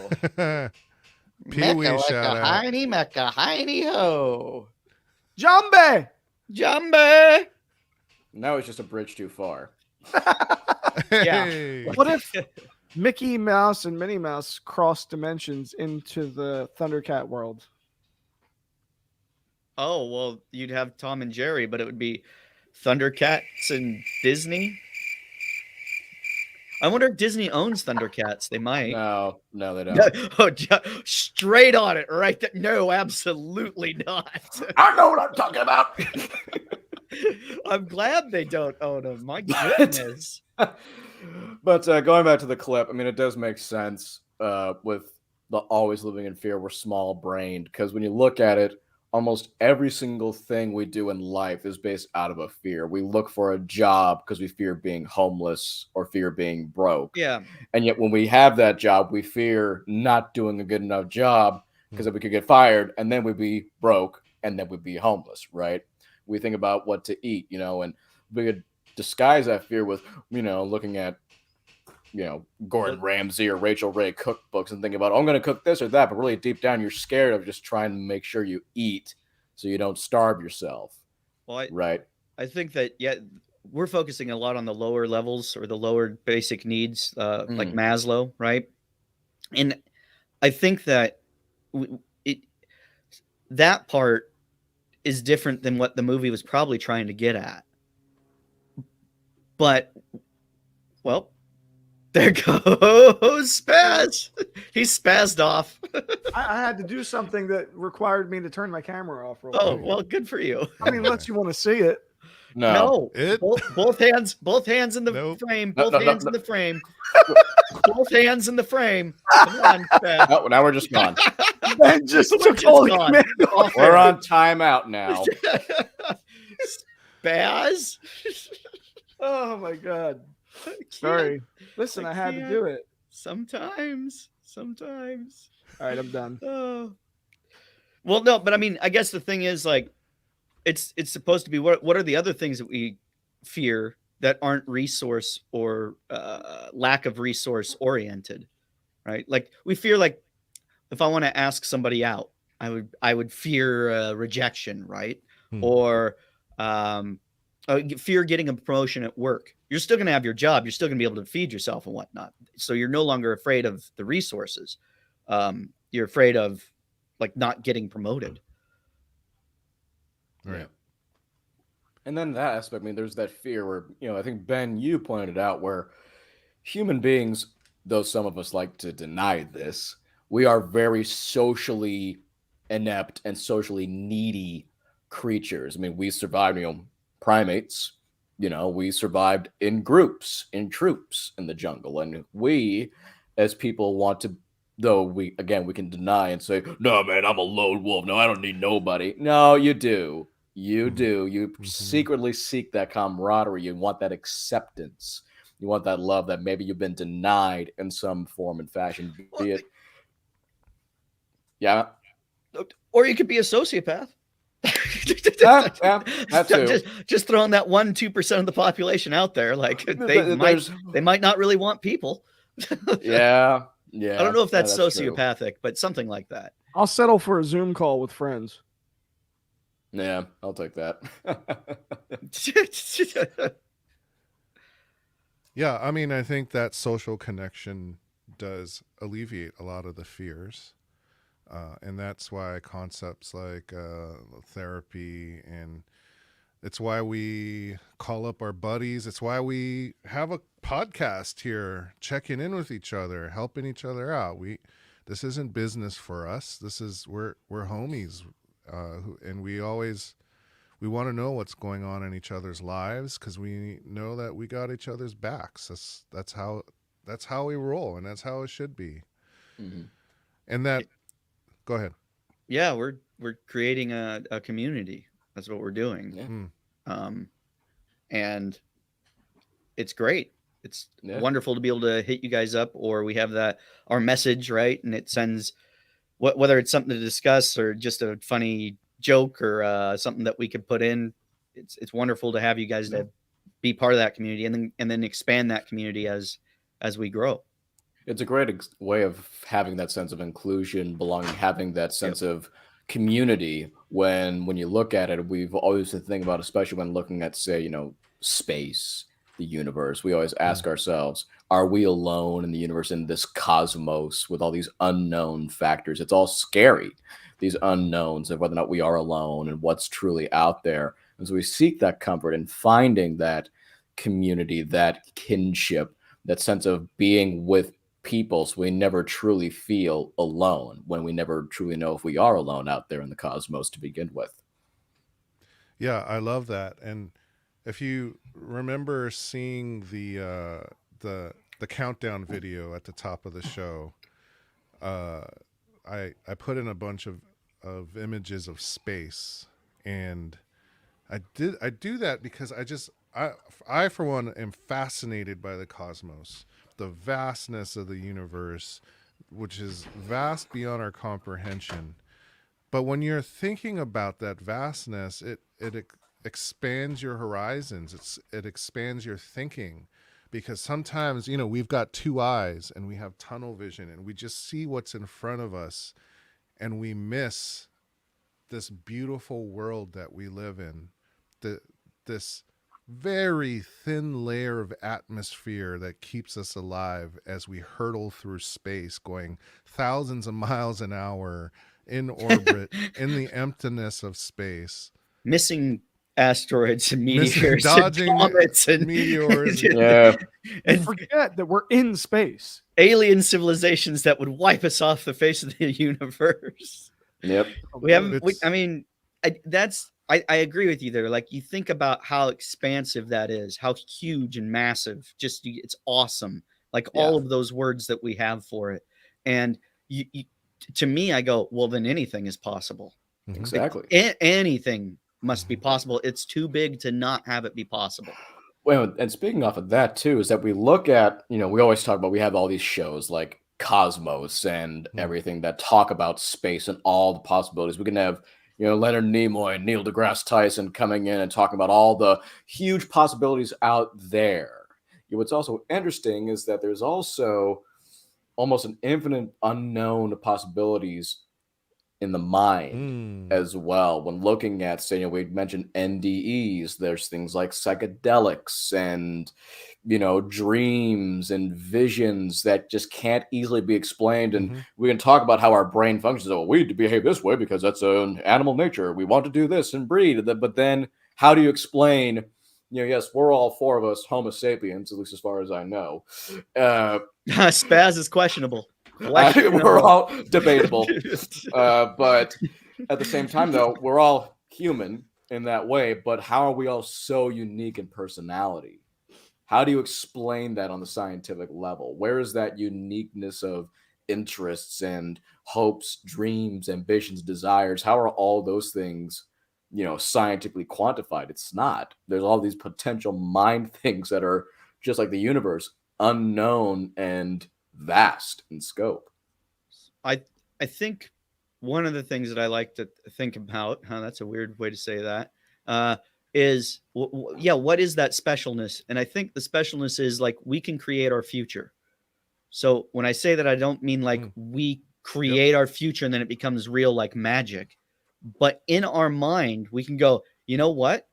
Pee Wee Mecca shout lecca out. hiney mecca hiney ho. Jambe! Jambe. Now it's just a bridge too far. Yeah. Hey. What if Mickey Mouse and Minnie Mouse cross dimensions into the Thundercat world? Oh, well, you'd have Tom and Jerry, but it would be Thundercats and Disney. I wonder if Disney owns Thundercats. They might. No, they don't. Oh, straight on it, right there. No, absolutely not. I know what I'm talking about. I'm glad they don't own them. My goodness. But going back to the clip, I mean, it does make sense with the always living in fear. We're small brained because when you look at it, almost every single thing we do in life is based out of a fear. We look for a job because we fear being homeless or fear being broke. Yeah. And yet when we have that job, we fear not doing a good enough job because then we could get fired and then we'd be broke and then we'd be homeless, right? We think about what to eat, and we could disguise that fear with, looking at, Gordon Ramsay or Rachel Ray cookbooks and thinking about, I'm going to cook this or that. But really deep down, you're scared of just trying to make sure you eat so you don't starve yourself. Well, Right. I think that, we're focusing a lot on the lower levels or the lower basic needs, like Maslow, right? And I think that that part is different than what the movie was probably trying to get at. But, well, There goes Spaz. He's spazzed off. I had to do something that required me to turn my camera off. Real Oh, quick. well, good for you. I mean, unless you want to see it. No. No, both hands in the Nope. frame. No, Both no, hands no, in the frame. Both hands in the frame. Come on, Spaz. No, now we're just gone. Ben just We're took just all the gone. command. Off We're air. on timeout now. Spaz. Oh my god. I can't. Sorry. Listen, I had to can't. do it. Sometimes. All right, I'm done. Oh. Well, no, but I mean, I guess the thing is, like, it's supposed to be what are the other things that we fear that aren't resource or lack of resource oriented, right? Like we fear, like if I want to ask somebody out, I would fear rejection, right? Or fear getting a promotion at work. You're still going to have your job. You're still going to be able to feed yourself and whatnot. So you're no longer afraid of the resources. You're afraid of like not getting promoted. Right. And then that aspect, I mean, there's that fear where, I think, Ben, you pointed out where human beings, though some of us like to deny this, we are very socially inept and socially needy creatures. I mean, we survived, primates, we survived in groups, in troops in the jungle. And we, as people, want to, though we can deny and say, no, man, I'm a lone wolf. No, I don't need nobody. No, you do. You do. You secretly seek that camaraderie. You want that acceptance. You want that love that maybe you've been denied in some form and fashion, be it. Yeah. Or you could be a sociopath. Yeah, that too. Just throwing that 1-2% of the population out there, like they might not really want people. Yeah. I don't know if that's sociopathic, true. but something like that. I'll settle for a Zoom call with friends. Yeah, I'll take that. Yeah, I mean, I think that social connection does alleviate a lot of the fears. And that's why concepts like therapy, and it's why we call up our buddies. It's why we have a podcast here, checking in with each other, helping each other out. This isn't business for us. We're homies, and we want to know what's going on in each other's lives because we know that we got each other's backs. That's how we roll, and that's how it should be. Mm-hmm. And that. Go ahead. Yeah, we're creating a community. That's what we're doing. Yeah. And it's great. It's wonderful to be able to hit you guys up, or we have our message, right? And it sends whether it's something to discuss or just a funny joke or something that we could put in. It's wonderful to have you guys to be part of that community and then expand that community as we grow. It's a great way of having that sense of inclusion, belonging, having that sense of community. When you look at it, we've always to think about, especially when looking at, say, space, the universe. We always ask ourselves, are we alone in the universe, in this cosmos with all these unknown factors? It's all scary, these unknowns of whether or not we are alone and what's truly out there. And so we seek that comfort in finding that community, that kinship, that sense of being with people, so we never truly feel alone when we never truly know if we are alone out there in the cosmos to begin with. Yeah, I love that. And if you remember seeing the countdown video at the top of the show, I put in a bunch of images of space, and I do that because I for one am fascinated by the cosmos, the vastness of the universe, which is vast beyond our comprehension. But when you're thinking about that vastness, it expands your horizons. It expands your thinking, because sometimes, we've got two eyes and we have tunnel vision and we just see what's in front of us, and we miss this beautiful world that we live in. This very thin layer of atmosphere that keeps us alive as we hurtle through space, going thousands of miles an hour in orbit in the emptiness of space. Missing asteroids and meteors dodging and comets and meteors. Yeah. and forget that we're in space. Alien civilizations that would wipe us off the face of the universe. Yep. We haven't. It's- I mean, I agree with you there. Like, you think about how expansive that is, how huge and massive. Just it's awesome. Like all of those words that we have for it, and to me, I go, well, then anything is possible. Exactly. Anything must be possible. It's too big to not have it be possible. Well, and speaking off of that too, is that we look at, we always talk about, we have all these shows like Cosmos and everything that talk about space and all the possibilities. We can have, Leonard Nimoy and Neil deGrasse Tyson coming in and talking about all the huge possibilities out there. What's also interesting is that there's also almost an infinite unknown possibilities in the mind as well. When looking at, say, we mentioned NDEs, there's things like psychedelics and, dreams and visions that just can't easily be explained. And we can talk about how our brain functions. Oh, we need to behave this way because that's an animal nature. We want to do this and breed. But then how do you explain, yes, we're all four of us Homo sapiens, at least as far as I know. Spaz is questionable. We're all debatable. But at the same time, though, we're all human in that way. But how are we all so unique in personality? How do you explain that on the scientific level? Where is that uniqueness of interests and hopes, dreams, ambitions, desires? How are all those things, scientifically quantified? It's not. There's all these potential mind things that are just like the universe, unknown and vast in scope. I think one of the things that I like to think about, that's a weird way to say that, is what is that specialness? And I think the specialness is like we can create our future. So when I say that, I don't mean like we create our future and then it becomes real like magic, but in our mind we can go, you know what?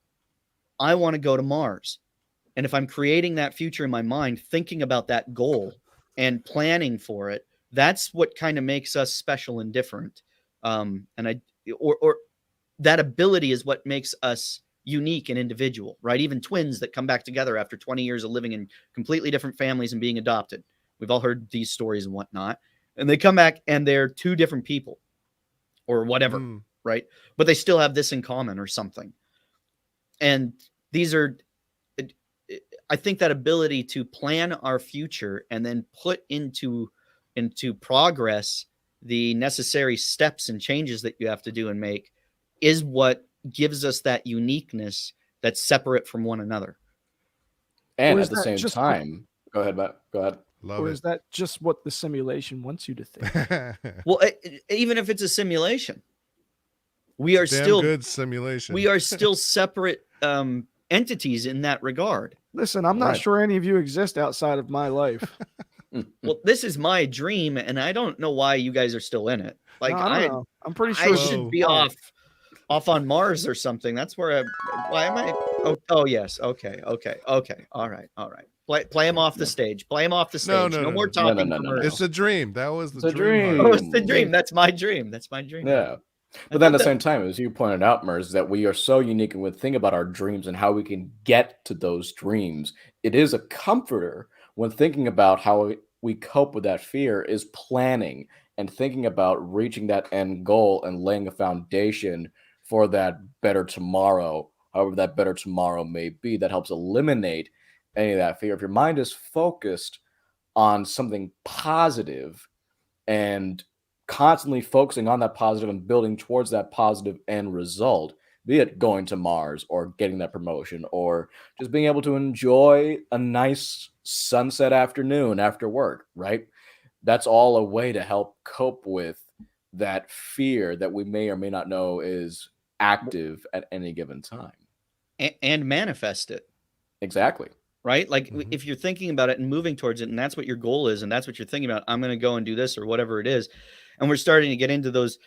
I want to go to Mars. And if I'm creating that future in my mind, thinking about that goal and planning for it, that's what kind of makes us special and different. And that ability is what makes us unique and individual, right? Even twins that come back together after 20 years of living in completely different families and being adopted. We've all heard these stories and whatnot. And they come back and they're two different people or whatever, right? But they still have this in common or something. And these are, I think that ability to plan our future and then put into progress the necessary steps and changes that you have to do and make is what gives us that uniqueness that's separate from one another. And at the same time, go ahead, Matt. Go ahead. Or is that just what the simulation wants you to think? Well, even if it's a simulation, we are still good simulation. We are still separate entities in that regard. Listen, I'm not sure any of you exist outside of my life. Well, this is my dream, and I don't know why you guys are still in it. Like, no, I don't know. I'm pretty sure I should be off on Mars or something. That's where why am I? Oh yes. Okay. All right. Play him off the stage. Play him off the stage. No more talking. No. It's a dream. That was the dream. Oh, it's the dream. That's my dream. Yeah. But then at the same time, as you pointed out, Mers, that we are so unique and we think about our dreams and how we can get to those dreams. It is a comforter when thinking about how we cope with that fear is planning and thinking about reaching that end goal and laying a foundation for that better tomorrow, however that better tomorrow may be. That helps eliminate any of that fear. If your mind is focused on something positive and constantly focusing on that positive and building towards that positive end result, be it going to Mars or getting that promotion or just being able to enjoy a nice sunset afternoon after work, right? That's all a way to help cope with that fear that we may or may not know is active at any given time. And manifest it. Exactly. Right? Like if you're thinking about it and moving towards it, and that's what your goal is, and that's what you're thinking about, I'm going to go and do this or whatever it is. And we're starting to get into those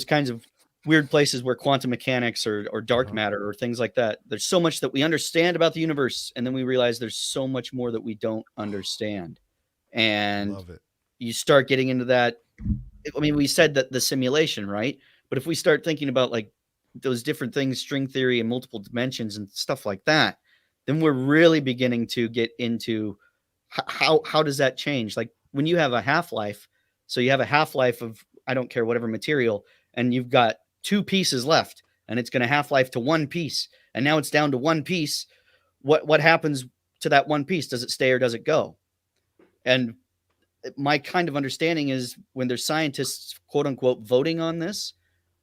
kinds of weird places where quantum mechanics or dark matter or things like that. There's so much that we understand about the universe, and then we realize there's so much more that we don't understand. And you start getting into that. I mean, we said that the simulation, right? But if we start thinking about like those different things, string theory and multiple dimensions and stuff like that, then we're really beginning to get into how does that change? Like when you have a half-life, so you have a half-life of, I don't care, whatever material, and you've got 2 pieces left, and it's going to half-life to 1 piece, and now it's down to 1 piece. What happens to that 1 piece? Does it stay or does it go? And my kind of understanding is when there's scientists, quote unquote, voting on this,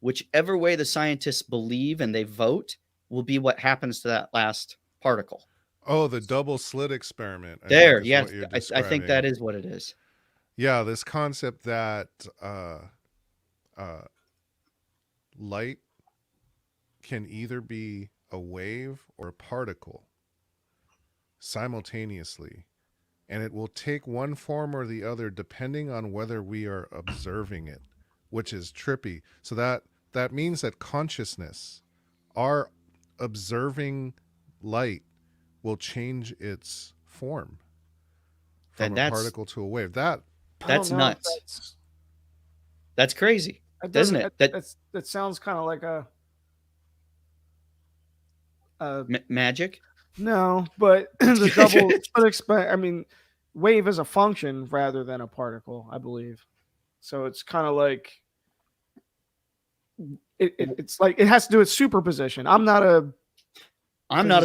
whichever way the scientists believe and they vote will be what happens to that last particle. Oh, the double slit experiment. There, yes, I think that is what it is. Yeah, this concept that light can either be a wave or a particle simultaneously, and it will take one form or the other depending on whether we are observing it, which is trippy. So that means that consciousness, our observing light, will change its form from a particle to a wave. That's nuts. That's crazy, doesn't it? That sounds kind of like a magic. No, but the double split I mean, wave is a function rather than a particle, I believe. So it's kind of like it's like it has to do with superposition. I'm not a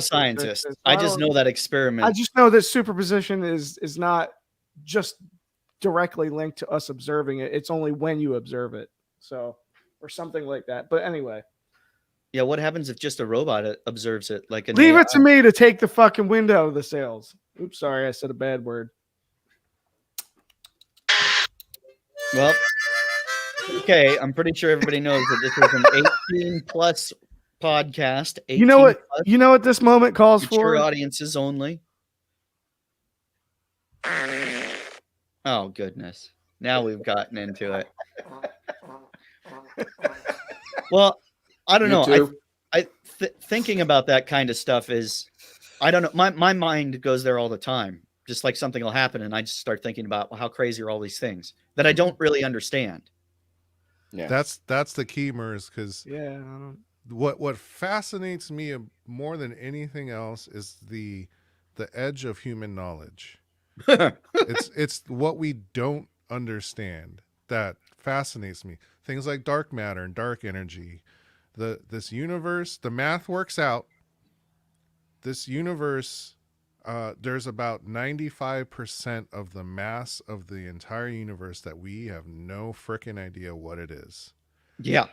scientist. I just know that experiment. I just know that superposition is not just directly linked to us observing it. It's only when you observe it. So, or something like that. But anyway. Yeah, what happens if just a robot observes it? Like leave it to me to take the fucking wind out of the sails. Oops, sorry, I said a bad word. Well, okay, I'm pretty sure everybody knows that this is an 18 plus podcast. 18 you know what? Plus, you know what this moment calls for? Audiences only. Oh goodness! Now we've gotten into it. Well, I don't know. Thinking about that kind of stuff is, I don't know. My mind goes there all the time. Just like something will happen, and I just start thinking about, well, how crazy are all these things that I don't really understand. Yeah, that's the key, Mers, because what fascinates me more than anything else is the edge of human knowledge. it's what we don't understand that fascinates me. Things like dark matter and dark energy. This universe, the math works out. This universe, there's about 95% of the mass of the entire universe that we have no freaking idea what it is. Yeah.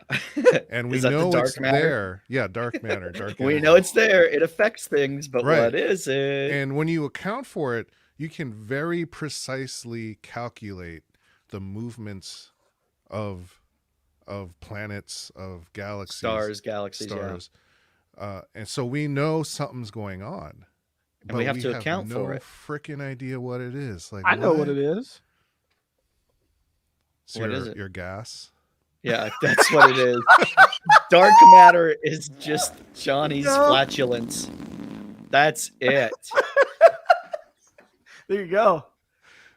And we know it's there. Yeah, dark matter. We know it's there. It affects things, but what is it? And when you account for it, you can very precisely calculate the movements of planets, of galaxies, stars. And so we know something's going on, and we have to account for it. Freaking idea what it is. Like, I know what it is. So what is it? Your gas. Yeah, that's what it is. Dark matter is just Johnny's flatulence. That's it. There you go.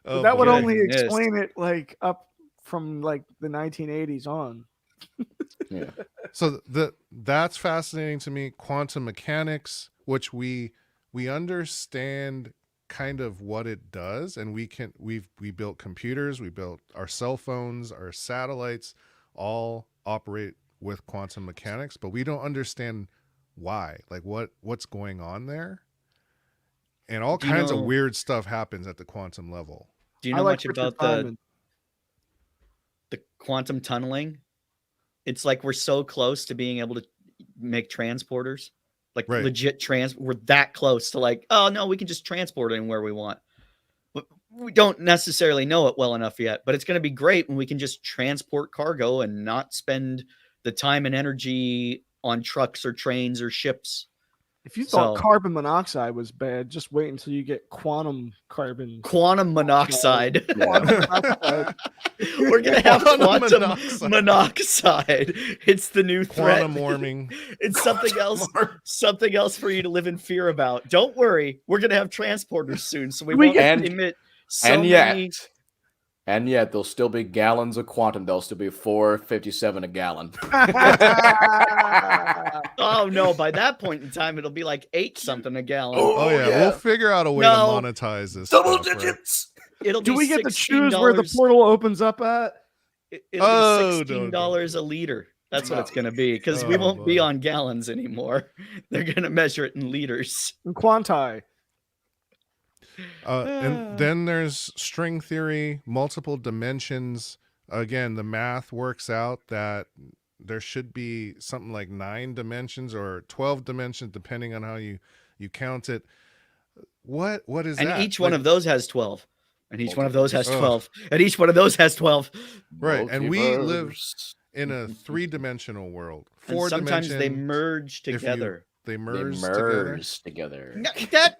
Oh, that would only explain it like up from like the 1980s on. Yeah. So that's fascinating to me. Quantum mechanics, which we understand kind of what it does, and we built computers, we built our cell phones, our satellites, all operate with quantum mechanics, but we don't understand why, like what's going on there. And all kinds of weird stuff happens at the quantum level. Do you know much about the quantum tunneling? It's like we're so close to being able to make transporters, like legit we're that close to like, oh no, we can just transport it anywhere we want. But we don't necessarily know it well enough yet, but it's going to be great when we can just transport cargo and not spend the time and energy on trucks or trains or ships. If you thought carbon monoxide was bad, just wait until you get quantum monoxide. Yeah. We're going to have quantum monoxide. It's the new threat. Quantum warming. It's something else for you to live in fear about. Don't worry. We're going to have transporters soon, so we won't emit so many And yet there'll still be gallons of quantum. There'll still be $4.57 a gallon. Oh no! By that point in time, it'll be like 8 something a gallon. Oh yeah, we'll figure out a way No. to monetize this. Double stuff, right? digits. It'll Do be we get to $16. choose where the portal opens up at? It'll Oh, be don't. $16 a liter. That's what it's going to be, because we Oh, won't be boy. on gallons anymore. They're going to measure it in liters. In quanti. And then there's string theory, multiple dimensions. Again, the math works out that there should be something like 9 dimensions or 12 dimensions, depending on how you count it. What is And that? each one of those has 12. And each one of those has Ugh. 12. And each one of those has 12. Right, and we live Multiverse. in a 3-dimensional world. And 4 sometimes they dimensions. merge if you- together. They They merge together. merge together. No, that.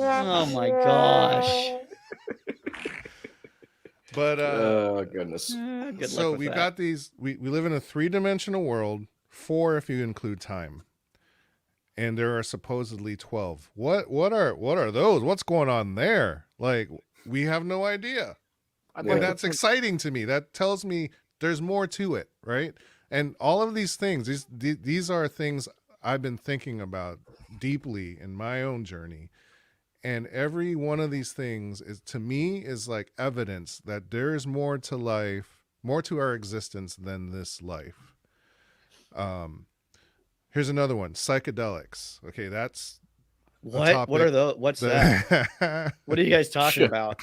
Oh my gosh. But Oh, goodness. Good luck so with we've that. got these. We live in a 3-dimensional world. 4 if you include time. And there are supposedly 12. What are those? What's going on there? Like, we have no idea. I'd And like to that's think- exciting to me. That tells me there's more to it, right? And all of these things, these are things I've been thinking about deeply in my own journey. And every one of these things is, to me, is like evidence that there is more to life, more to our existence than this life. Here's another one: psychedelics. Okay, that's What? topic What are those? What's that? the What are you guys talking about?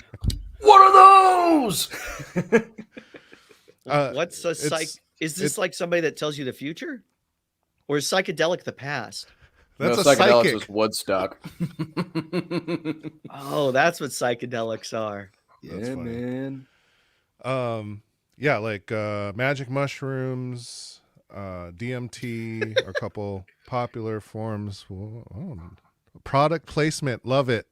What are those? What's a psych? it's- Is this like somebody that tells you the future? Or is psychedelic the past? that's No, a psychedelics psychic. is Woodstock. Oh, that's what psychedelics are. That's yeah, funny. man. Yeah, like magic mushrooms, DMT are a couple popular forms. Product placement, love it.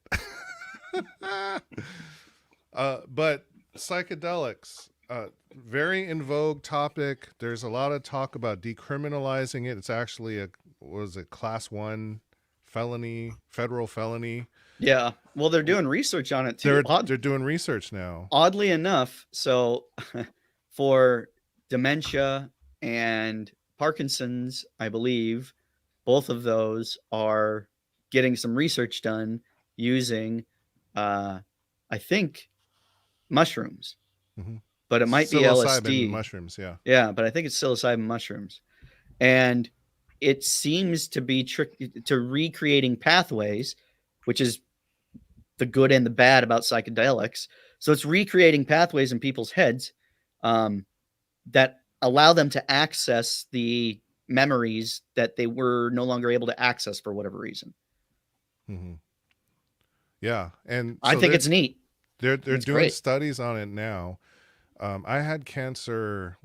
But psychedelics, very in vogue topic. There's a lot of talk about decriminalizing it. It's actually a class 1 felony, federal felony. Yeah. Well, they're doing research on it too. They're doing research now. Oddly enough, so for dementia and Parkinson's, I believe both of those are getting some research done using, I think, mushrooms, Mhm. but it might be Psilocybin LSD. mushrooms, yeah. Yeah, but I think it's psilocybin mushrooms. And it seems to be tricky to recreating pathways, which is the good and the bad about psychedelics. So it's recreating pathways in people's heads that allow them to access the memories that they were no longer able to access for whatever reason. Mm-hmm. Yeah, and I so think it's neat. they're it's doing great. studies on it now. I had cancer,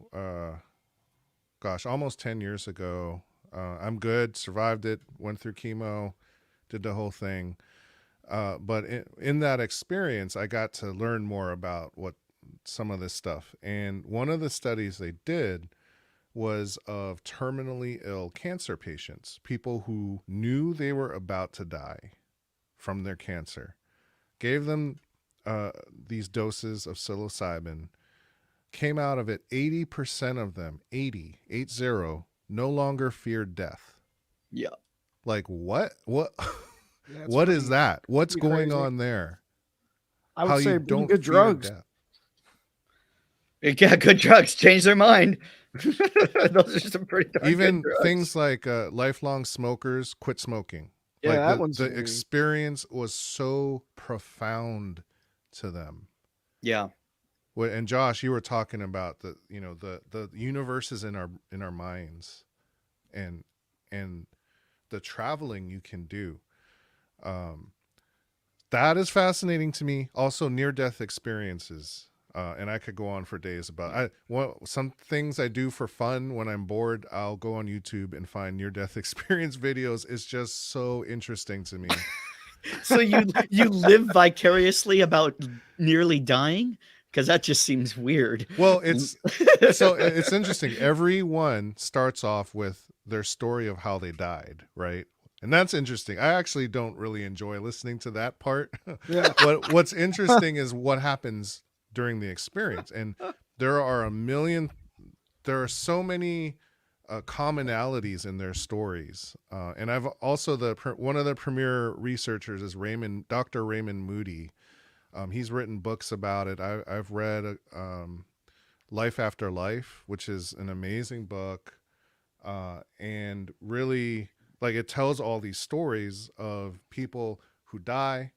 almost 10 years ago. I'm good, survived it, went through chemo, did the whole thing. But in that experience, I got to learn more about what some of this stuff. And one of the studies they did was of terminally ill cancer patients, people who knew they were about to die from their cancer, gave them these doses of psilocybin, came out of it, 80% of them, 80, no longer feared death. Yeah. Like, what? What? Yeah, it's What is pretty- that? What's pretty going crazy. on there? I would How say you don't don't good fear drugs. death. Yeah, good drugs change their mind. Those are some pretty darn Even good drugs. things like lifelong smokers quit smoking. Yeah, like that one's the scary. experience was so profound to them. Yeah. And Josh, you were talking about the universe is in our minds, and the traveling you can do. That is fascinating to me. Also, near-death experiences, and I could go on for days about. Some things I do for fun when I'm bored. I'll go on YouTube and find near-death experience videos. It's just so interesting to me. So you live vicariously about nearly dying? Because that just seems weird. Well, it's interesting. Everyone starts off with their story of how they died, right? And that's interesting. I actually don't really enjoy listening to that part. Yeah. What's interesting is what happens during the experience. And there are there are so many commonalities in their stories. And I've also one of the premier researchers is Dr. Raymond Moody. He's written books about it. I've read Life After Life, which is an amazing book. And really, like, it tells all these stories of people who die.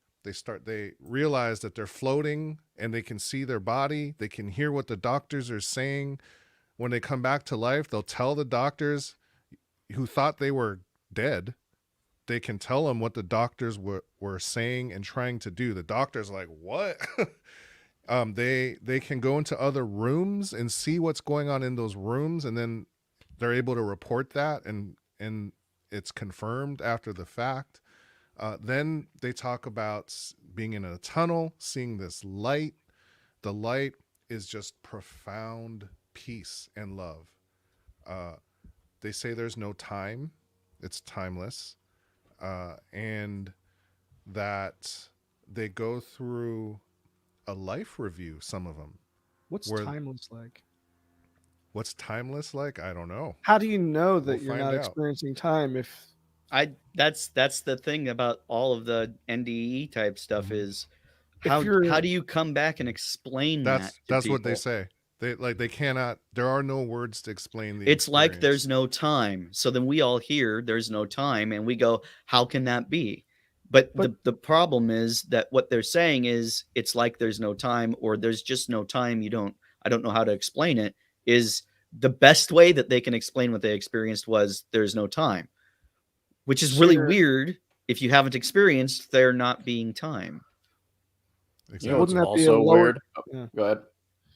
They realize that they're floating and they can see their body. They can hear what the doctors are saying. When they come back to life, they'll tell the doctors who thought they were dead. They can tell them what the doctors were saying and trying to do. The doctor's like, what? They can go into other rooms and see what's going on in those rooms, and then they're able to report that, and it's confirmed after the fact. Then they talk about being in a tunnel, seeing this light. The light is just profound peace and love. They say there's no time. It's timeless. And that they go through a life review, some of them. What's where- timeless like? What's timeless like? I don't know. How do you know that We'll you're find not out. experiencing time if That's the thing about all of the NDE type stuff Mhm. is If how you're- do you come back and explain That's that to what they people? say. They cannot. There are no words to explain the. It's like there's experience. no time. So then we all hear there's no time and we go, how can that be? But the problem is that what they're saying is it's like there's no time, or there's just no time. I don't know how to explain it. Is the best way that they can explain what they experienced was there's no time, which is really Sure. weird if you haven't experienced there not being time. Exactly. You know what's Wouldn't that be a also lower- weird? Oh, Yeah. Go ahead.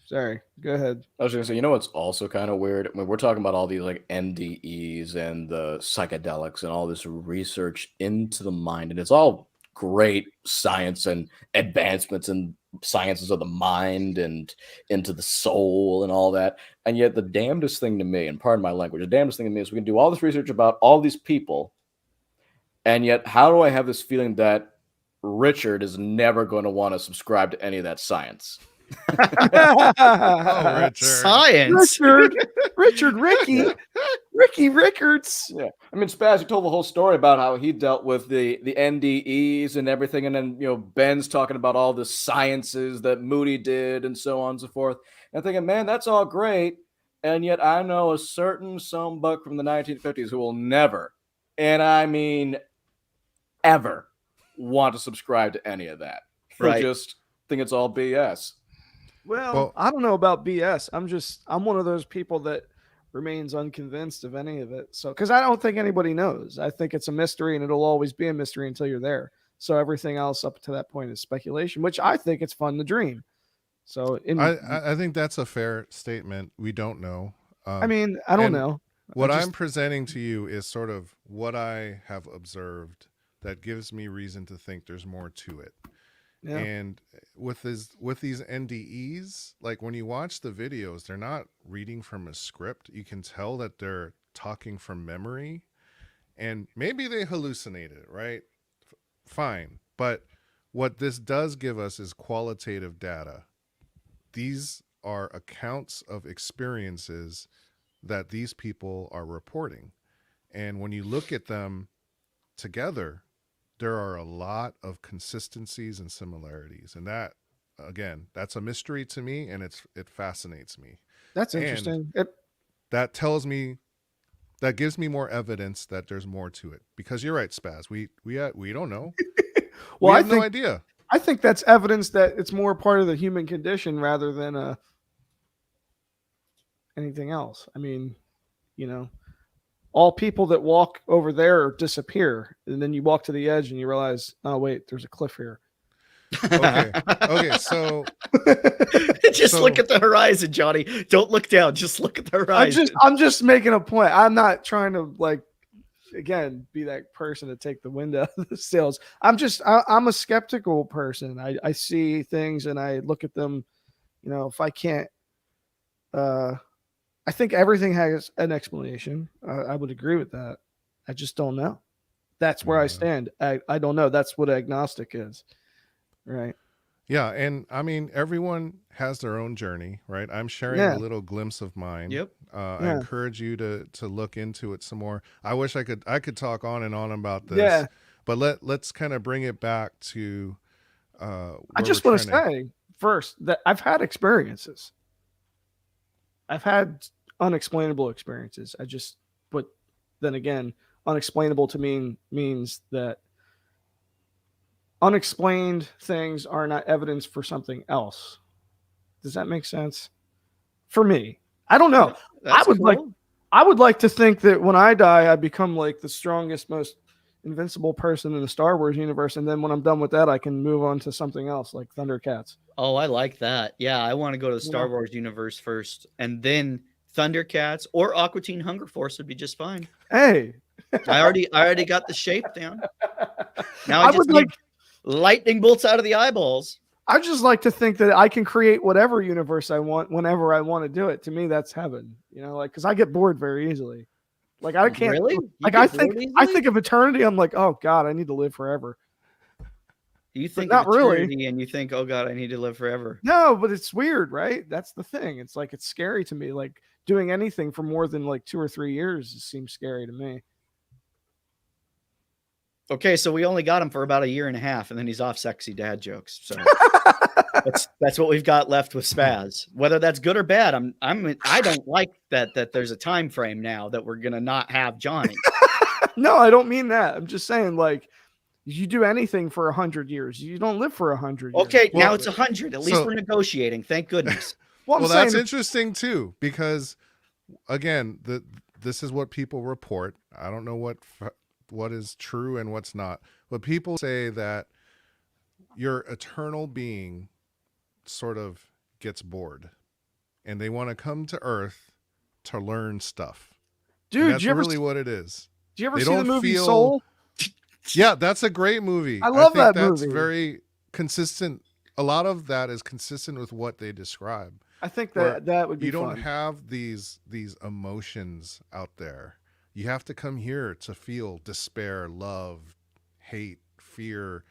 Sorry, go ahead. I was gonna say, you know what's also kind of weird? I mean, we're talking about all these like NDEs and the psychedelics and all this research into the mind, and it's all great science and advancements in sciences of the mind and into the soul and all that. And yet, the damnedest thing to me, and pardon my language, the damnedest thing to me is we can do all this research about all these people, and yet, how do I have this feeling that Richard is never going to want to subscribe to any of that science? Oh, Richard. Science. Richard, Ricky Rickards. Yeah, I mean, Spaz, you told the whole story about how he dealt with the NDEs and everything, and then Ben's talking about all the sciences that Moody did and so on and so forth. And I'm thinking, man, that's all great, and yet I know a certain buck from the 1950s who will never, and I mean ever, want to subscribe to any of that. He'll Right. just think it's all BS. Well, I don't know about BS. I'm one of those people that remains unconvinced of any of it. So, because I don't think anybody knows. I think it's a mystery, and it'll always be a mystery until you're there. So everything else up to that point is speculation, which I think it's fun to dream. So, I think that's a fair statement. We don't know. I mean, I don't and know. What I just- I'm presenting to you is sort of what I have observed that gives me reason to think there's more to it. Yeah. And with these NDEs, like when you watch the videos, they're not reading from a script. You can tell that they're talking from memory, and maybe they hallucinated it, right? Fine. But what this does give us is qualitative data. These are accounts of experiences that these people are reporting. And when you look at them together, there are a lot of consistencies and similarities. And that, again, that's a mystery to me, and it fascinates me. That's And interesting. that tells me, that gives me more evidence that there's more to it. Because you're right, Spaz. We don't know. Well, we I have think no idea. I think that's evidence that it's more part of the human condition rather than anything else. I mean, all people that walk over there disappear, and then you walk to the edge and you realize, oh wait, there's a cliff here. Okay. So Just So- look at the horizon, Johnny. Don't look down. Just look at the horizon. I'm just making a point. I'm not trying to again be that person to take the wind out of the sails. I'm a skeptical person. I see things and I look at them. If I can't I think everything has an explanation. I would agree with that. I just don't know. That's where I stand. I don't know. That's what agnostic is. Right. Yeah, and I mean, everyone has their own journey, right? I'm sharing Yeah. a little glimpse of mine. Yep. I Yeah. encourage you to look into it some more. I wish I could talk on and on about this, Yeah. but let's kind of bring it back to. I where just we're want to trying say first that I've had experiences. I've had unexplainable experiences. But then again, unexplainable to me means that unexplained things are not evidence for something else. Does that make sense? For me, I don't know. That's cool. I would like to think that when I die, I become like the strongest, most invincible person in the Star Wars universe, and then when I'm done with that, I can move on to something else like Thundercats. Oh, I like that. Yeah, I want to go to the Star Wars universe first, and then Thundercats or Aqua Teen Hunger Force would be just fine. Hey, I already got the shape down. Now I I just would need lightning bolts out of the eyeballs. I just like to think that I can create whatever universe I want whenever I want to do it. To me, that's heaven. You know, like because I get bored very easily. Like I can't Really? You like get I bored think easily? of eternity. I'm like, oh God, I need to live forever. You think not of really. eternity and you think, oh God, I need to live forever. No, but it's weird, right? That's the thing. It's like it's scary to me. Like doing anything for more than like 2 or 3 years seems scary to me. Okay, so we only got him for about a year and a half, and then he's off sexy dad jokes. So that's what we've got left with Spaz. Whether that's good or bad, I don't like that there's a time frame now that we're gonna not have Johnny. No, I don't mean that. I'm just saying like you do anything for 100 years. You don't live for 100 years. Okay, now Well, it's 100. At least so- we're negotiating. Thank goodness. Well, I'm well, saying that's interesting too, because again, this is what people report. I don't know what is true and what's not, but people say that your eternal being sort of gets bored, and they want to come to Earth to learn stuff. And dude, that's do you ever really what it is. do you ever They see the don't movie feel- Soul? Yeah, that's a great movie. I love think that that's movie. very consistent. A lot of that is consistent with what they describe. I think where that would be You don't fun. have these emotions out there. You have to come here to feel despair, love, hate, fear.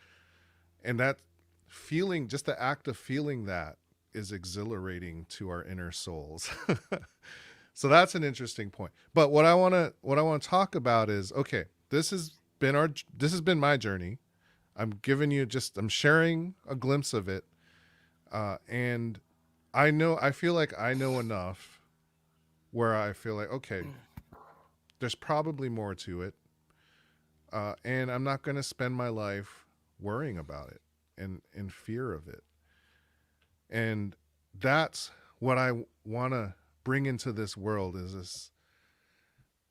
And that feeling, just the act of feeling that is exhilarating to our inner souls. So that's an interesting point. But what I want to talk about is, okay, this has been my journey. I'm sharing a glimpse of it. And I feel like I know enough where I feel like, okay, there's probably more to it. And I'm not going to spend my life worrying about it and in fear of it. And that's what I want to bring into this world is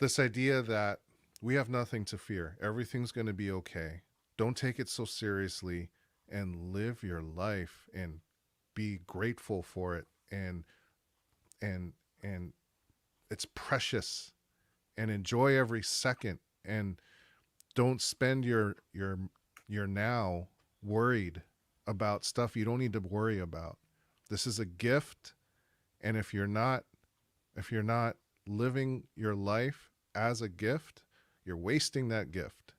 this idea that we have nothing to fear. Everything's going to be okay. Don't take it so seriously and live your life and be grateful for it. And it's precious, and enjoy every second, and don't spend your now worried about stuff you don't need to worry about. This is a gift, and if you're not living your life as a gift, you're wasting that gift.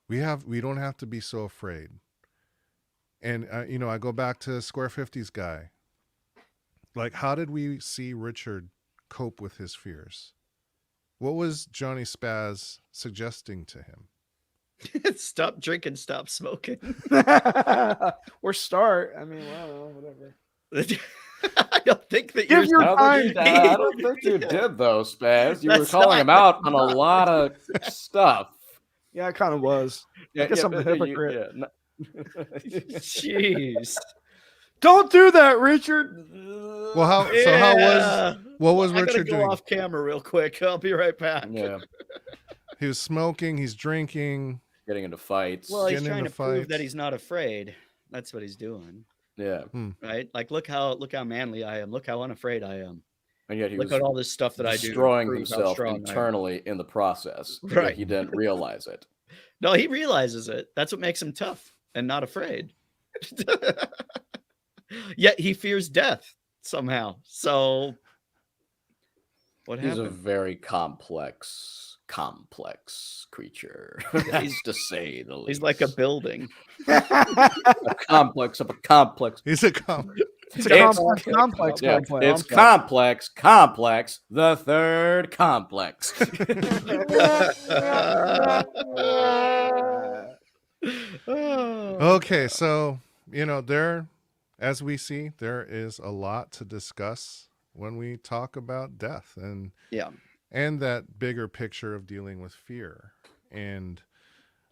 We don't have to be so afraid. And I go back to Square 50's guy. Like, how did we see Richard cope with his fears? What was Johnny Spaz suggesting to him? Stop drinking, stop smoking. Or start. I mean, well, whatever. I don't think that Give you're your I time. don't think you did though, Spaz. You were That's calling him not- out on a lot of stuff. Yeah, it kind of was. I guess I'm a hypocrite. Jeez. Don't do that, Richard. Well, what was I gotta Richard go doing? off camera real quick. I'll be right back. Yeah, He was smoking, he's drinking. getting into fights. Well, he's Getting trying into to prove fights. that he's not afraid. That's what he's doing, Yeah, right? Like, look how manly I am. Look how unafraid I am. and yet he Look was at all this stuff that I do. to destroying prove how himself strong I am. internally in the process. Yet Right. he didn't realize it. No, he realizes it. That's what makes him tough and not afraid. Yet he fears death somehow. So What He's a happened? very complex creature. He's to say the least. He's like a building. a complex of a complex. He's a com. It's a complex. Yeah, complex. it's complex. The third complex. Okay, so there, as we see, there is a lot to discuss when we talk about death Yeah. and that bigger picture of dealing with fear. And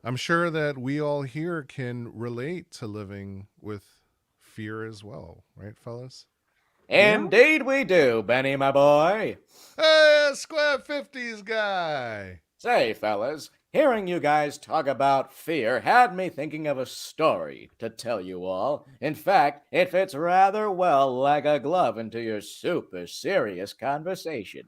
I'm sure that we all here can relate to living with fear as well, right, fellas? Indeed we do, Benny, my boy. Hey, Square 50s guy. Say, fellas, hearing you guys talk about fear had me thinking of a story to tell you all. In fact, it fits rather well like a glove into your super serious conversation.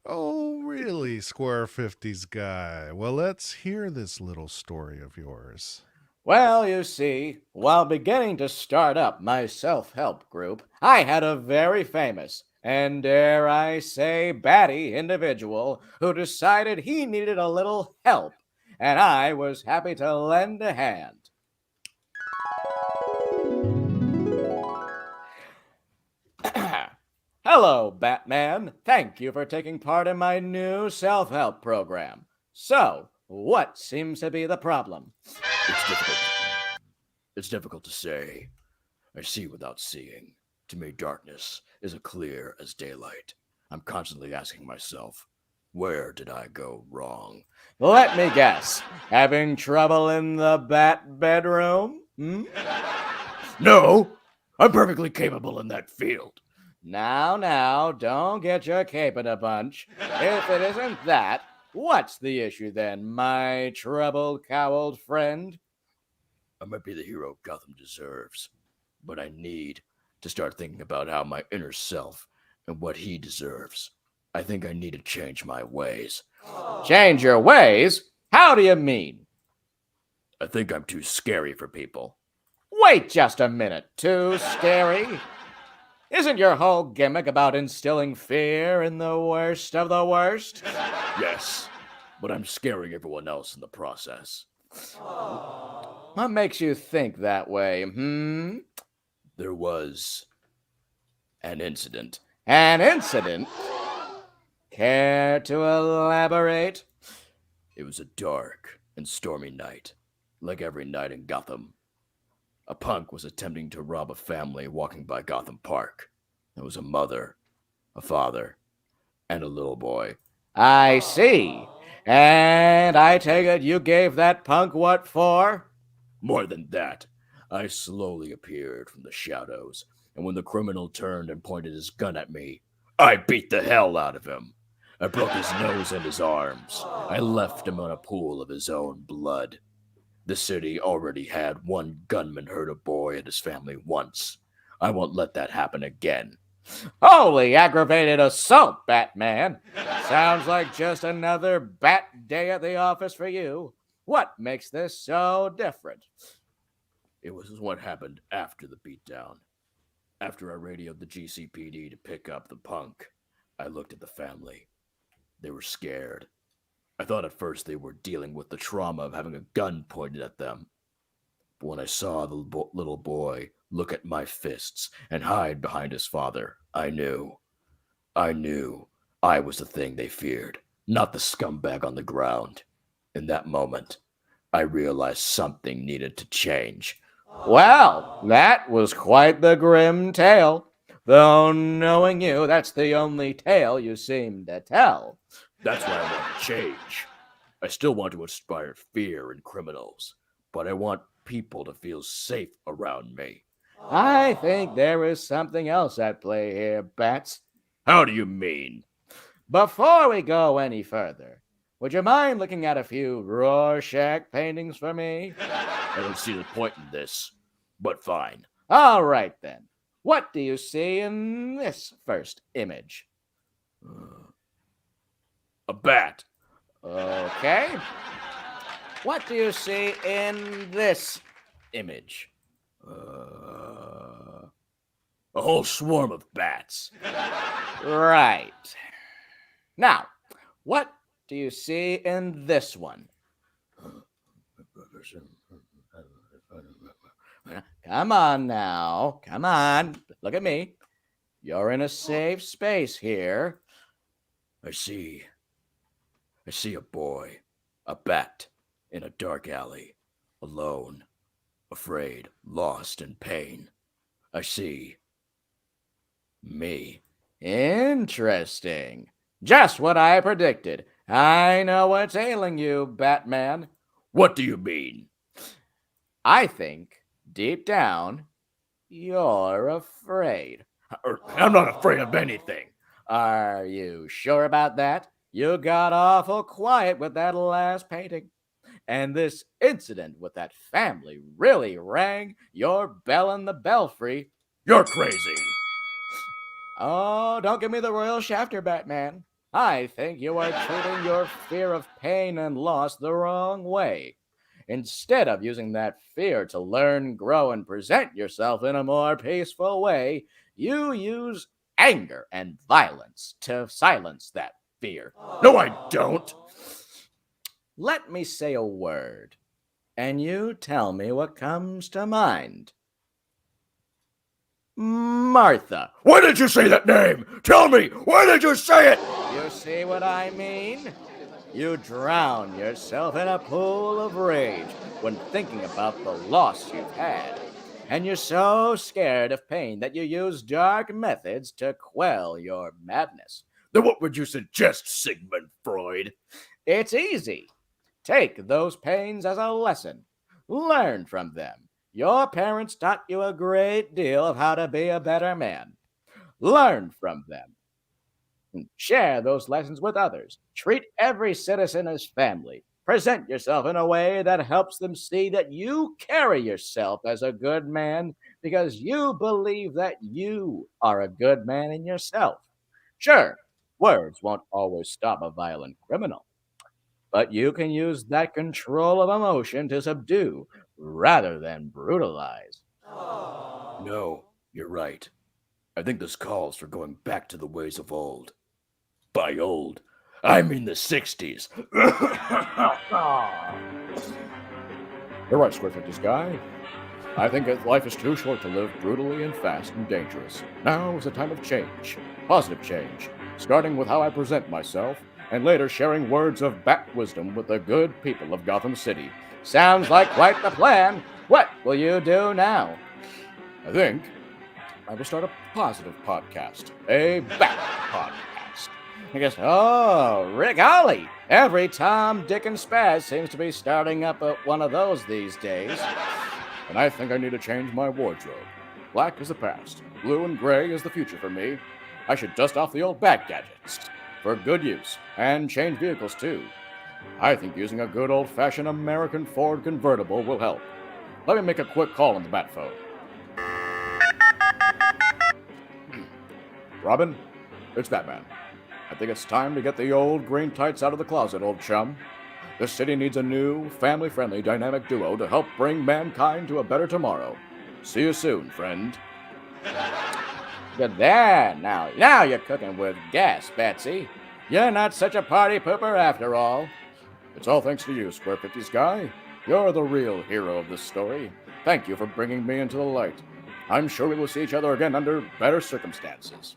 Oh, really, Square 50s guy? Well, let's hear this little story of yours. Well, you see, while beginning to start up my self-help group, I had a very famous, and dare I say batty individual who decided he needed a little help, and I was happy to lend a hand. Hello, Batman. Thank you for taking part in my new self-help program. So, what seems to be the problem? It's difficult. It's difficult to say. I see without seeing. To me, darkness is as clear as daylight. I'm constantly asking myself, where did I go wrong? Let me guess. Having trouble in the bat bedroom? No! I'm perfectly capable in that field. Now, don't get your cape in a bunch. If it isn't that, what's the issue then, my troubled, cowled friend? I might be the hero Gotham deserves, but I need to start thinking about how my inner self and what he deserves. I think I need to change my ways. Change your ways? How do you mean? I think I'm too scary for people. Wait just a minute. Too scary? Isn't your whole gimmick about instilling fear in the worst of the worst? Yes, but I'm scaring everyone else in the process. What makes you think that way, There was an incident. An incident? Care to elaborate? It was a dark and stormy night, like every night in Gotham. A punk was attempting to rob a family walking by Gotham Park. There was a mother, a father, and a little boy. I see. And I take it you gave that punk what for? More than that, I slowly appeared from the shadows, and when the criminal turned and pointed his gun at me, I beat the hell out of him. I broke his nose and his arms. I left him in a pool of his own blood. The city already had one gunman hurt a boy and his family once. I won't let that happen again. Holy aggravated assault, Batman. Sounds like just another bat day at the office for you. What makes this so different? It was what happened after the beatdown. After I radioed the GCPD to pick up the punk, I looked at the family. They were scared. I thought at first they were dealing with the trauma of having a gun pointed at them. But when I saw the little boy look at my fists and hide behind his father, I knew. I was the thing they feared, not the scumbag on the ground. In that moment, I realized something needed to change. Well, that was quite the grim tale. Though knowing you, that's the only tale you seem to tell. That's why I want to change. I still want to inspire fear in criminals, but I want people to feel safe around me. I think there is something else at play here, Bats. How do you mean? Before we go any further, would you mind looking at a few Rorschach paintings for me? I don't see the point in this, but fine. All right, then. What do you see in this first image? A bat. Okay. What do you see in this image? A whole swarm of bats. Right. Now, what do you see in this one? Come on now. Come on. Look at me. You're in a safe space here. I see a boy, a bat, in a dark alley, alone, afraid, lost in pain. I see me. Interesting. Just what I predicted. I know what's ailing you, Batman. What do you mean? I think, deep down, you're afraid. I'm not afraid of anything. Are you sure about that? You got awful quiet with that last painting. And this incident with that family really rang your bell in the belfry. You're crazy. Oh, don't give me the royal shafter, Batman. I think you are treating your fear of pain and loss the wrong way. Instead of using that fear to learn, grow, and present yourself in a more peaceful way, you use anger and violence to silence that fear. No, I don't. Let me say a word, and you tell me what comes to mind. Martha. Why did you say that name? Tell me, why did you say it? You see what I mean? You drown yourself in a pool of rage when thinking about the loss you've had. And you're so scared of pain that you use dark methods to quell your madness. Then what would you suggest, Sigmund Freud? It's easy. Take those pains as a lesson. Learn from them. Your parents taught you a great deal of how to be a better man. Learn from them. Share those lessons with others. Treat every citizen as family. Present yourself in a way that helps them see that you carry yourself as a good man because you believe that you are a good man in yourself. Sure, words won't always stop a violent criminal, but you can use that control of emotion to subdue rather than brutalize. No, you're right. I think this calls for going back to the ways of old. By old, I mean the 60s. You're right, Square 50's guy. I think that life is too short to live brutally and fast and dangerous. Now is a time of change, positive change, starting with how I present myself, and later sharing words of bat wisdom with the good people of Gotham City. Sounds like quite the plan. What will you do now? I think I will start a positive podcast, a bat podcast. I guess, Rick Ollie. Every Tom, Dick, and Spaz seems to be starting up one of those these days. And I think I need to change my wardrobe. Black is the past. Blue and gray is the future for me. I should dust off the old bat gadgets for good use and change vehicles too. I think using a good old-fashioned American Ford convertible will help. Let me make a quick call on the bat phone. Robin, it's Batman. I think it's time to get the old green tights out of the closet, old chum. This city needs a new, family-friendly, dynamic duo to help bring mankind to a better tomorrow. See you soon, friend. Good there. Now you're cooking with gas, Betsy. You're not such a party pooper after all. It's all thanks to you, Square 50's guy. You're the real hero of this story. Thank you for bringing me into the light. I'm sure we will see each other again under better circumstances.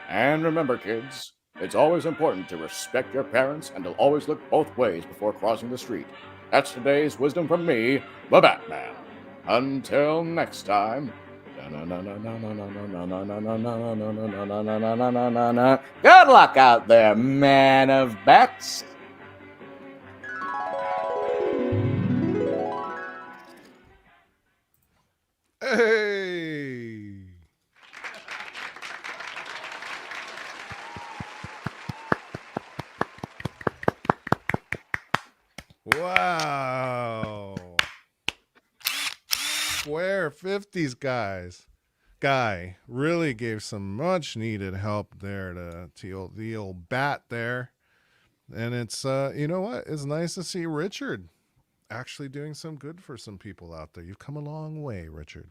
And remember, kids, it's always important to respect your parents and to always look both ways before crossing the street. That's today's wisdom from me, the Batman. Until next time. Good luck out there, man of bats. Hey! Wow. Square 50s guy really gave some much needed help there to the old bat there. And it's you know what? It's nice to see Richard actually doing some good for some people out there. You've come a long way, Richard.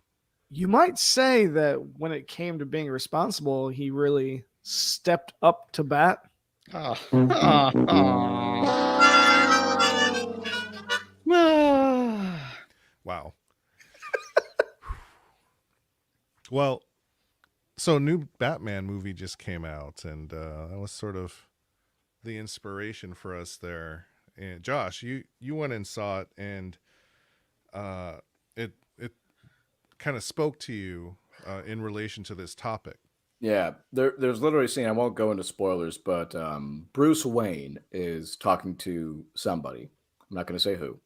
You might say that when it came to being responsible, he really stepped up to bat. Ah, ah, ah. Wow. Well, so a new Batman movie just came out, and that was sort of the inspiration for us there. And Josh, you went and saw it, and it kind of spoke to you in relation to this topic. Yeah, there's literally a scene. I won't go into spoilers, but Bruce Wayne is talking to somebody. I'm not going to say who,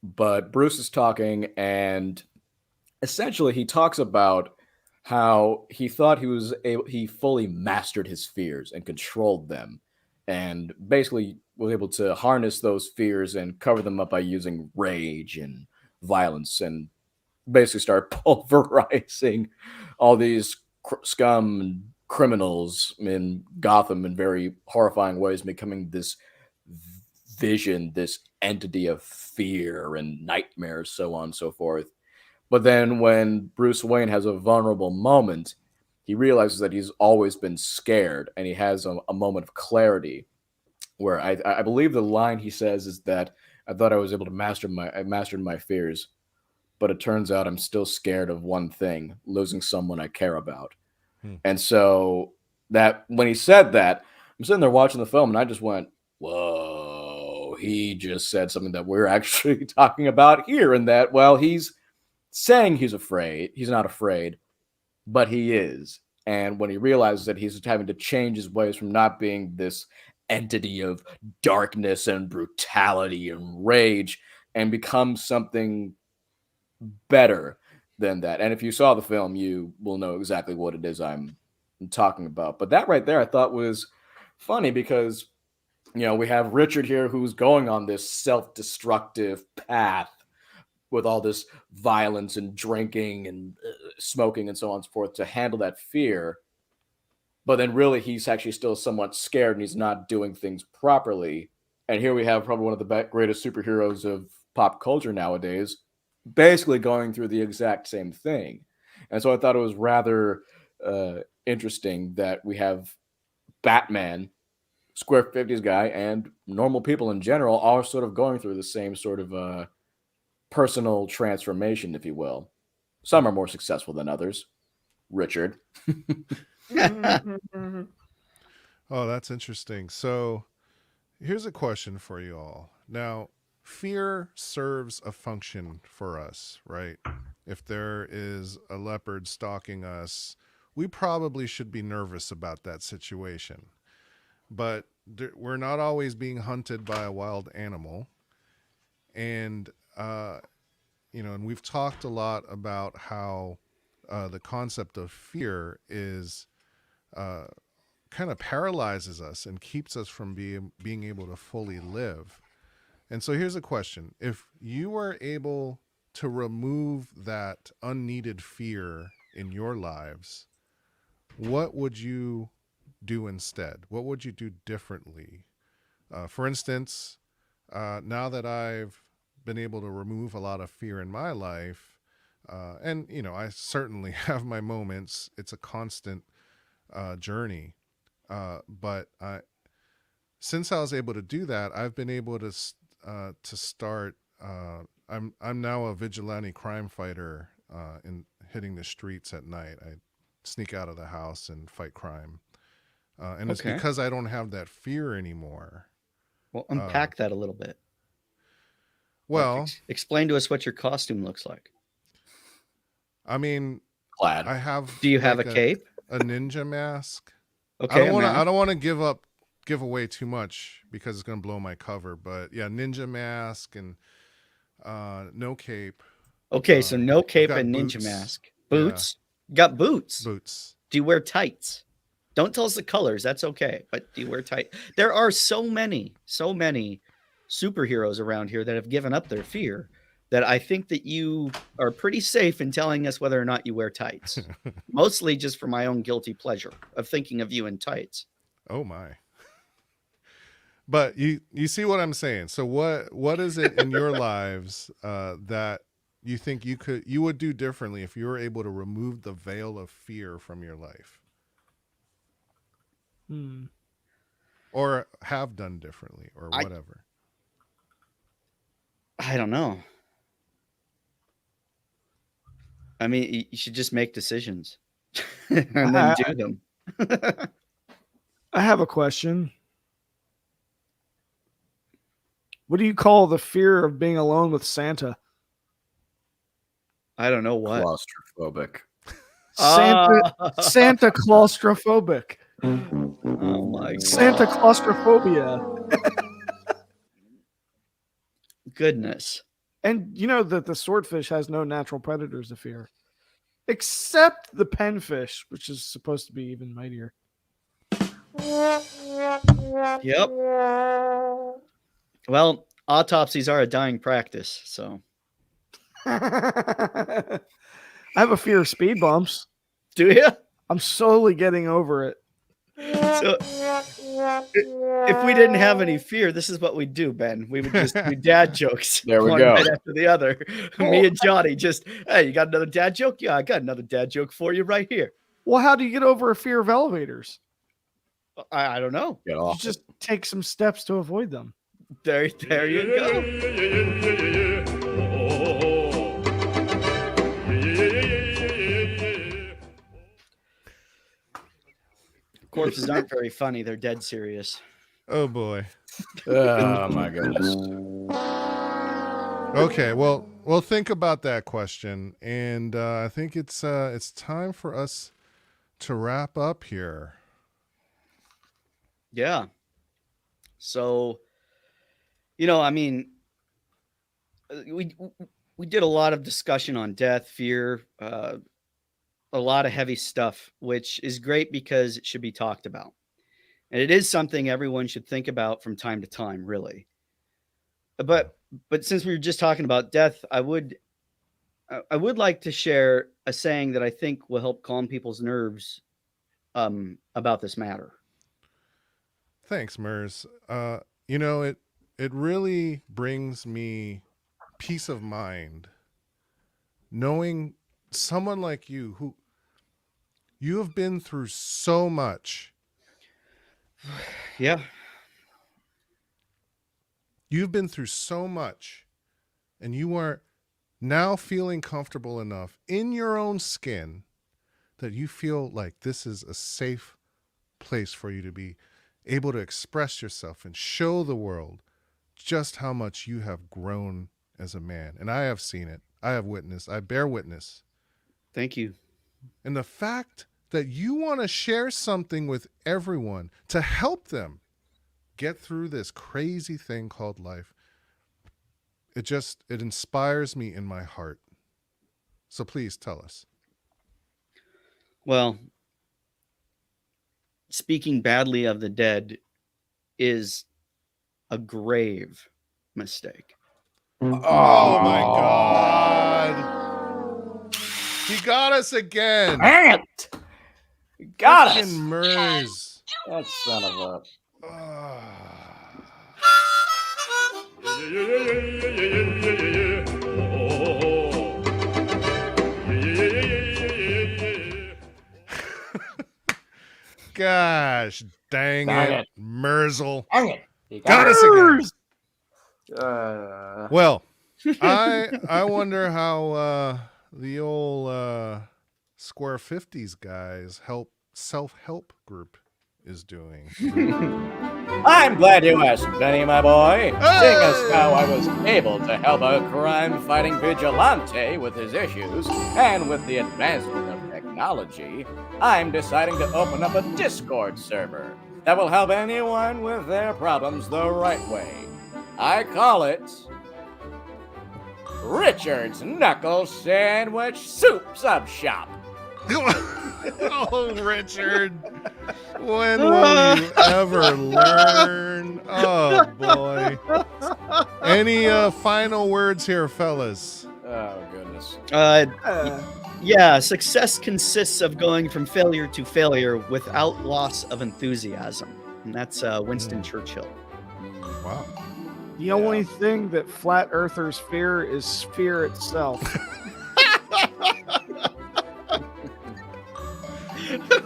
but Bruce is talking, and essentially he talks about how he thought he fully mastered his fears and controlled them, and basically was able to harness those fears and cover them up by using rage and violence, and basically start pulverizing all these scum and criminals in Gotham in very horrifying ways, becoming this vision, this entity of fear and nightmares, so on and so forth. But then when Bruce Wayne has a vulnerable moment, he realizes that he's always been scared, and he has a moment of clarity where I believe the line he says is that I thought I was able to I mastered my fears, but it turns out I'm still scared of one thing, losing someone I care about. Hmm. And so that when he said that, I'm sitting there watching the film and I just went, whoa, he just said something that we're actually talking about here. And that, well, he's saying he's afraid. He's not afraid, but he is. And when he realizes that he's having to change his ways from not being this entity of darkness and brutality and rage and become something better than that. And if you saw the film, you will know exactly what it is I'm talking about. But that right there, I thought was funny because, we have Richard here who's going on this self-destructive path with all this violence and drinking and smoking and so on and so forth to handle that fear. But then really he's actually still somewhat scared and he's not doing things properly. And here we have probably one of the greatest superheroes of pop culture nowadays, basically going through the exact same thing. And so I thought it was rather interesting that we have Batman, Square 50s guy, and normal people in general all sort of going through the same sort of personal transformation, if you will. Some are more successful than others. Richard. Oh, that's interesting. So here's a question for you all. Now, fear serves a function for us, right? If there is a leopard stalking us, we probably should be nervous about that situation. But we're not always being hunted by a wild animal. And, and we've talked a lot about how the concept of fear is kind of paralyzes us and keeps us from being able to fully live. And so here's a question. If you were able to remove that unneeded fear in your lives, what would you do instead? What would you do differently? For instance, now that I've been able to remove a lot of fear in my life, and I certainly have my moments. It's a constant journey. But since I was able to do that, I've been able to start. I'm now a vigilante crime fighter in hitting the streets at night. I sneak out of the house and fight crime, and it's because I don't have that fear anymore. Well, unpack that a little bit. Well, explain to us what your costume looks like. I mean, Glad. I have. Do you have a cape? A ninja mask. Okay. I don't want to give away too much because it's going to blow my cover. But yeah, ninja mask and no cape. Okay, so no cape and ninja boots. mask. Boots? Yeah. You got boots. Boots. Do you wear tights? Don't tell us the colors. That's okay. But do you wear tights? There are so many superheroes around here that have given up their fear that I think that you are pretty safe in telling us whether or not you wear tights. Mostly just for my own guilty pleasure of thinking of you in tights. Oh my. But you see what I'm saying. So what is it in your lives that you think you would do differently if you were able to remove the veil of fear from your life? or have done differently or whatever? I don't know. I mean, you should just make decisions and then do them. I have a question. What do you call the fear of being alone with Santa? I don't know what. Claustrophobic. Santa claustrophobic. Oh my God. Santa claustrophobia. Goodness. And you know that the swordfish has no natural predators to fear, except the penfish, which is supposed to be even mightier. Yep. Well, autopsies are a dying practice, so. I have a fear of speed bumps. Do you? I'm slowly getting over it. So, if we didn't have any fear, this is what we'd do, Ben. We would just do dad jokes. There we one go. right after the other. Me and Johnny just, hey, you got another dad joke? Yeah, I got another dad joke for you right here. Well, how do you get over a fear of elevators? I don't know. Get You off. just take some steps to avoid them. There you go. Corpses aren't very funny. They're dead serious. Oh boy. Oh my goodness. Okay, well, think about that question, and I think it's time for us to wrap up here. Yeah. So, I mean, we did a lot of discussion on death, fear, a lot of heavy stuff, which is great because it should be talked about. And it is something everyone should think about from time to time, really. But since we were just talking about death, I would like to share a saying that I think will help calm people's nerves about this matter. Thanks, Mers. It really brings me peace of mind knowing someone like you who you have been through so much. Yeah. You've been through so much, and you are now feeling comfortable enough in your own skin that you feel like this is a safe place for you to be able to express yourself and show the world just how much you have grown as a man. And I have seen it. I have witnessed. I bear witness. Thank you. And the fact that you want to share something with everyone to help them get through this crazy thing called life, it inspires me in my heart. So please tell us. Well, speaking badly of the dead is a grave mistake. Oh my God. He got us again. Dang it! You got Fucking us! Mers. That son of a... Gosh, dang it, Merzel. Dang it! You Got us again. Uh, Well, I wonder how the old Square 50s guys self-help group is doing. I'm glad you asked, Benny, my boy. Seeing as how I was able to help a crime-fighting vigilante with his issues, and with the advancement of technology, I'm deciding to open up a Discord server that will help anyone with their problems the right way. I call it Richard's Knuckle Sandwich Soup Sub Shop. Oh, Richard. When will you ever learn? Oh, boy. Any final words here, fellas? Oh, goodness. Yeah, success consists of going from failure to failure without loss of enthusiasm. And that's Winston Churchill. Wow. The only thing that flat earthers fear is fear itself.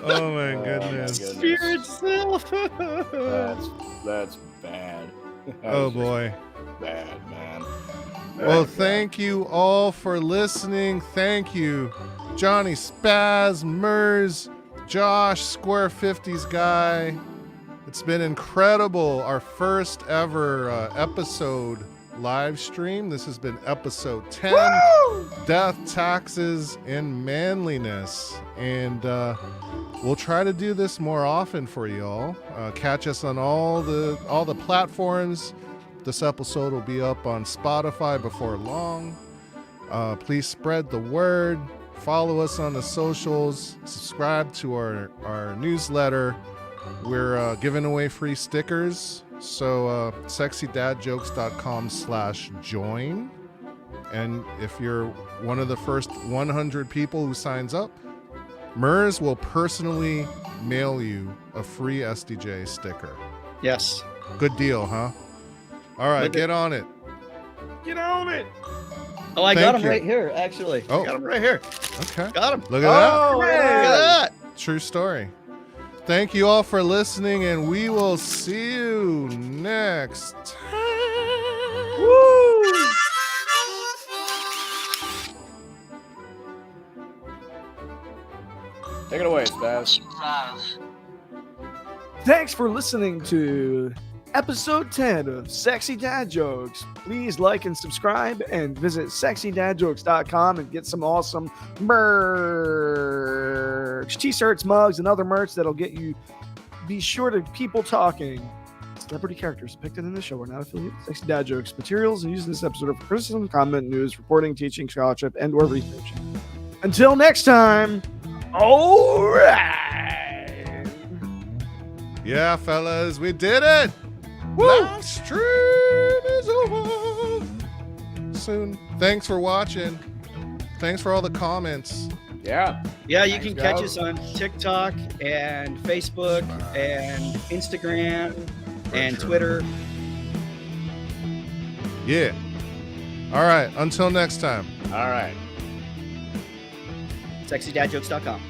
Oh my Oh, goodness. my Spirit self. That's bad. Oh That's boy. bad, man. Well, thank you all for listening. Thank you, Johnny Spaz, Mers, Josh, Square 50s guy. It's been incredible. Our first ever episode live stream. This has been episode 10, Death, Taxes, and Manliness. And we'll try to do this more often for y'all. Catch us on all the platforms. This episode will be up on Spotify before long. Please spread the word. Follow us on the socials. Subscribe to our newsletter. We're giving away free stickers. So sexydadjokes.com/join. And if you're one of the first 100 people who signs up, Mers will personally mail you a free SDJ sticker. Yes. Good deal, huh? All right, get on it. Get on it. Oh, I Thank got him you. right here, actually. Oh. I got him right here. Okay. Got him. Look at that. Oh, Look at that. True story. Thank you all for listening, and we will see you next time. Woo! Take it away, Spaz. Thanks for listening to episode 10 of Sexy Dad Jokes. Please like and subscribe and visit sexydadjokes.com and get some awesome merch. T-shirts, mugs, and other merch that'll get you be sure to people talking. Celebrity characters depicted in the show are not affiliated with Sexy Dad Jokes. Materials used in this episode are for criticism, comment, news, reporting, teaching, scholarship, and or research. Until next time, all right. Yeah, fellas, we did it. Live stream is over. Soon. Thanks for watching. Thanks for all the comments. Yeah. Yeah, you Thanks, can catch guys. us on TikTok and Facebook and Instagram and sure. Twitter. Yeah. All right. Until next time. All right. SexyDadJokes.com.